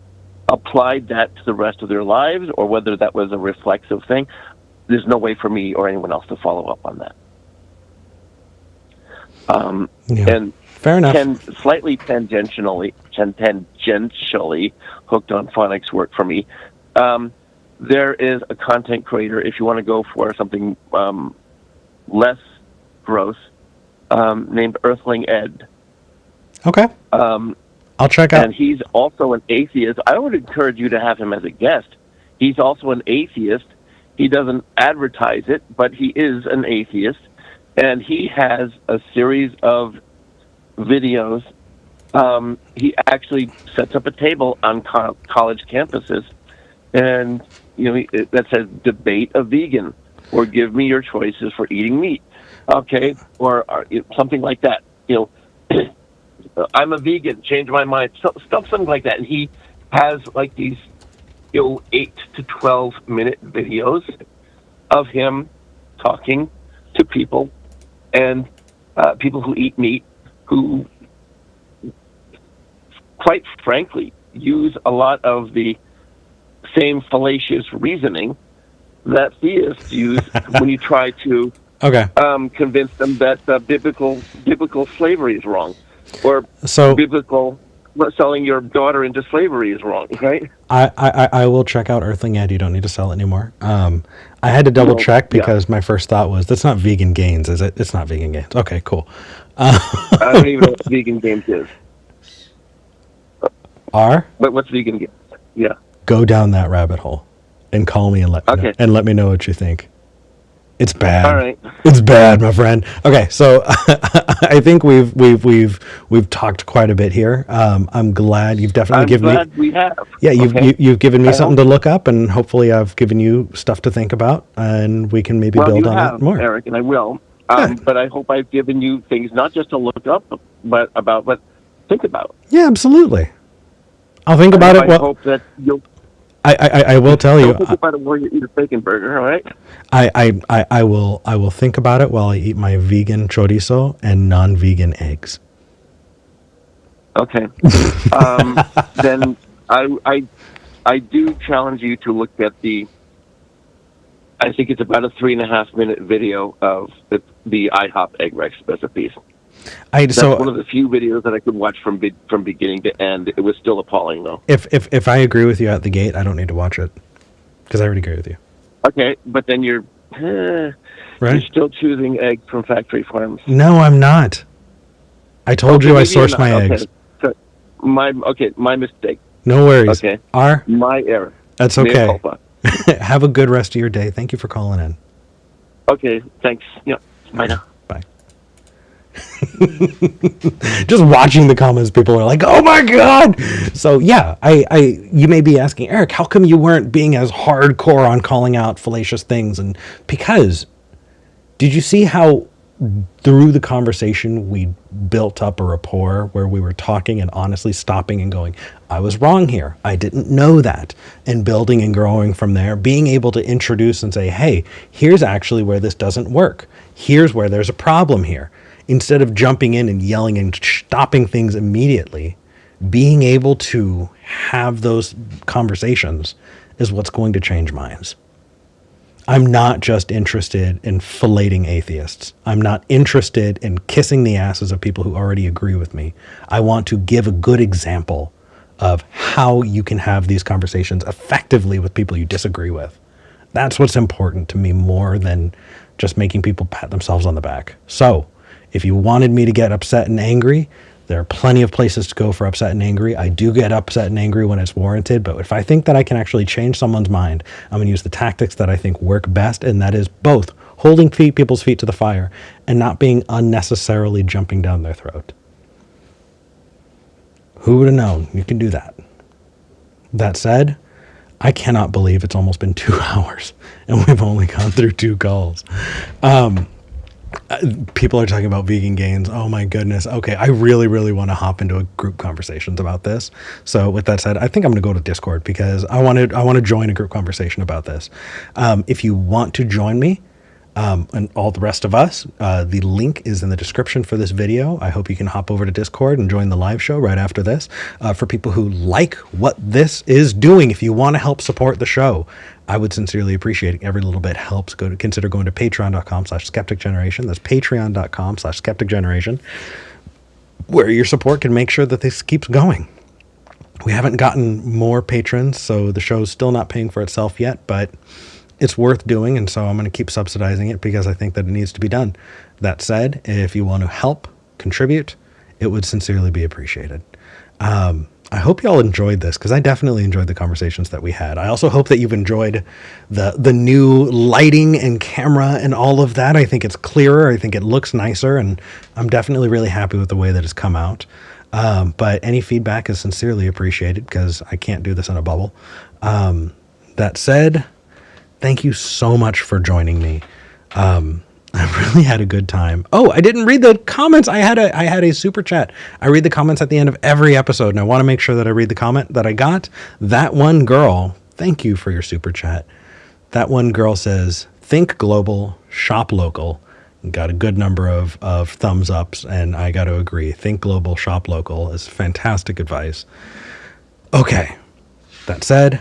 applied that to the rest of their lives or whether that was a reflexive thing, there's no way for me or anyone else to follow up on that. And fair enough. Slightly tangentially hooked on phonics work for me. There is a content creator, if you want to go for something less gross, named Earthling Ed. Okay. I'll check out. And he's also an atheist. I would encourage you to have him as a guest. He's also an atheist. He doesn't advertise it, but he is an atheist. And he has a series of videos. He actually sets up a table on college campuses, and that says "Debate a vegan" or "Give me your choices for eating meat," okay, or something like that. I'm a vegan. Change my mind. Something like that. And he has like these 8 to 12 minute videos of him talking to people and people who eat meat, who, quite frankly, use a lot of the same fallacious reasoning that theists use when you try to convince them that biblical slavery is wrong, or biblical selling your daughter into slavery is wrong, right? I will check out Earthling Ed. You don't need to sell it anymore. I had to double check because my first thought was, that's not Vegan Gains, is it? It's not Vegan Gains. Okay, cool. I don't even know what Vegan Gains is. But what's Vegan Gains? Yeah. Go down that rabbit hole and call me and let me know what you think. It's bad. All right. It's bad, my friend. Okay, so I think we've talked quite a bit here. I'm glad you've definitely given me. We have. Yeah, you've given me something to look up, and hopefully I've given you stuff to think about, and we can maybe build on it more. Eric, and I will. But I hope I've given you things not just to look up, but think about. Yeah, absolutely. I'll think about it. I hope that you'll. I will tell you. Think about it while you eat a bacon burger, all right? I will think about it while I eat my vegan chorizo and non-vegan eggs. Okay. Then I do challenge you to look at I think it's about a 3.5 minute video of the IHOP egg recipes. That's one of the few videos that I could watch from beginning to end. It was still appalling, though. If I agree with you at the gate, I don't need to watch it because I already agree with you. Okay, but then you're still choosing eggs from factory farms. No, I'm not. I told you I source my eggs. So my mistake. No worries. Okay. My error. That's okay. Have a good rest of your day. Thank you for calling in. Okay, thanks. Yeah, bye now. Bye. Just watching the comments, people are like, "Oh my god!" So yeah, you may be asking, Eric, how come you weren't being as hardcore on calling out fallacious things? And because, did you see how through the conversation we built up a rapport where we were talking and honestly stopping and going, I was wrong here, I didn't know that, and building and growing from there, being able to introduce and say, hey, here's actually where this doesn't work, here's where there's a problem here, instead of jumping in and yelling and stopping things immediately. Being able to have those conversations is what's going to change minds. I'm not just interested in filleting atheists. I'm not interested in kissing the asses of people who already agree with me. I want to give a good example of how you can have these conversations effectively with people you disagree with. That's what's important to me more than just making people pat themselves on the back. So if you wanted me to get upset and angry, there are plenty of places to go for upset and angry. I do get upset and angry when it's warranted, but if I think that I can actually change someone's mind, I'm going to use the tactics that I think work best, and that is both holding people's feet to the fire and not being unnecessarily jumping down their throat. Who would have known you can do that? That said, I cannot believe it's almost been 2 hours and we've only gone through 2 calls. People are talking about vegan gains. Oh my goodness. Okay, I really, really want to hop into a group conversations about this. So with that said, I think I'm going to go to Discord because I want to join a group conversation about this. If you want to join me, and all the rest of us, the link is in the description for this video. I hope you can hop over to Discord and join the live show right after this. For people who like what this is doing, if you want to help support the show, I would sincerely appreciate it. Every little bit helps. Consider going to patreon.com/skepticgeneration. That's patreon.com/skepticgeneration, where your support can make sure that this keeps going. We haven't gotten more patrons, so the show's still not paying for itself yet, but it's worth doing, and so I'm going to keep subsidizing it because I think that it needs to be done. That said, if you want to help contribute, it would sincerely be appreciated. I hope y'all enjoyed this because I definitely enjoyed the conversations that we had. I also hope that you've enjoyed the new lighting and camera and all of that. I think it's clearer. I think it looks nicer, and I'm definitely really happy with the way that it's come out. But any feedback is sincerely appreciated because I can't do this in a bubble. That said, thank you so much for joining me. I really had a good time. Oh, I didn't read the comments. I had a super chat. I read the comments at the end of every episode, and I want to make sure that I read the comment that I got. That one girl, thank you for your super chat. That one girl says, think global, shop local. Got a good number of thumbs ups, and I got to agree. Think global, shop local is fantastic advice. Okay, that said,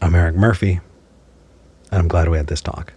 I'm Eric Murphy, and I'm glad we had this talk.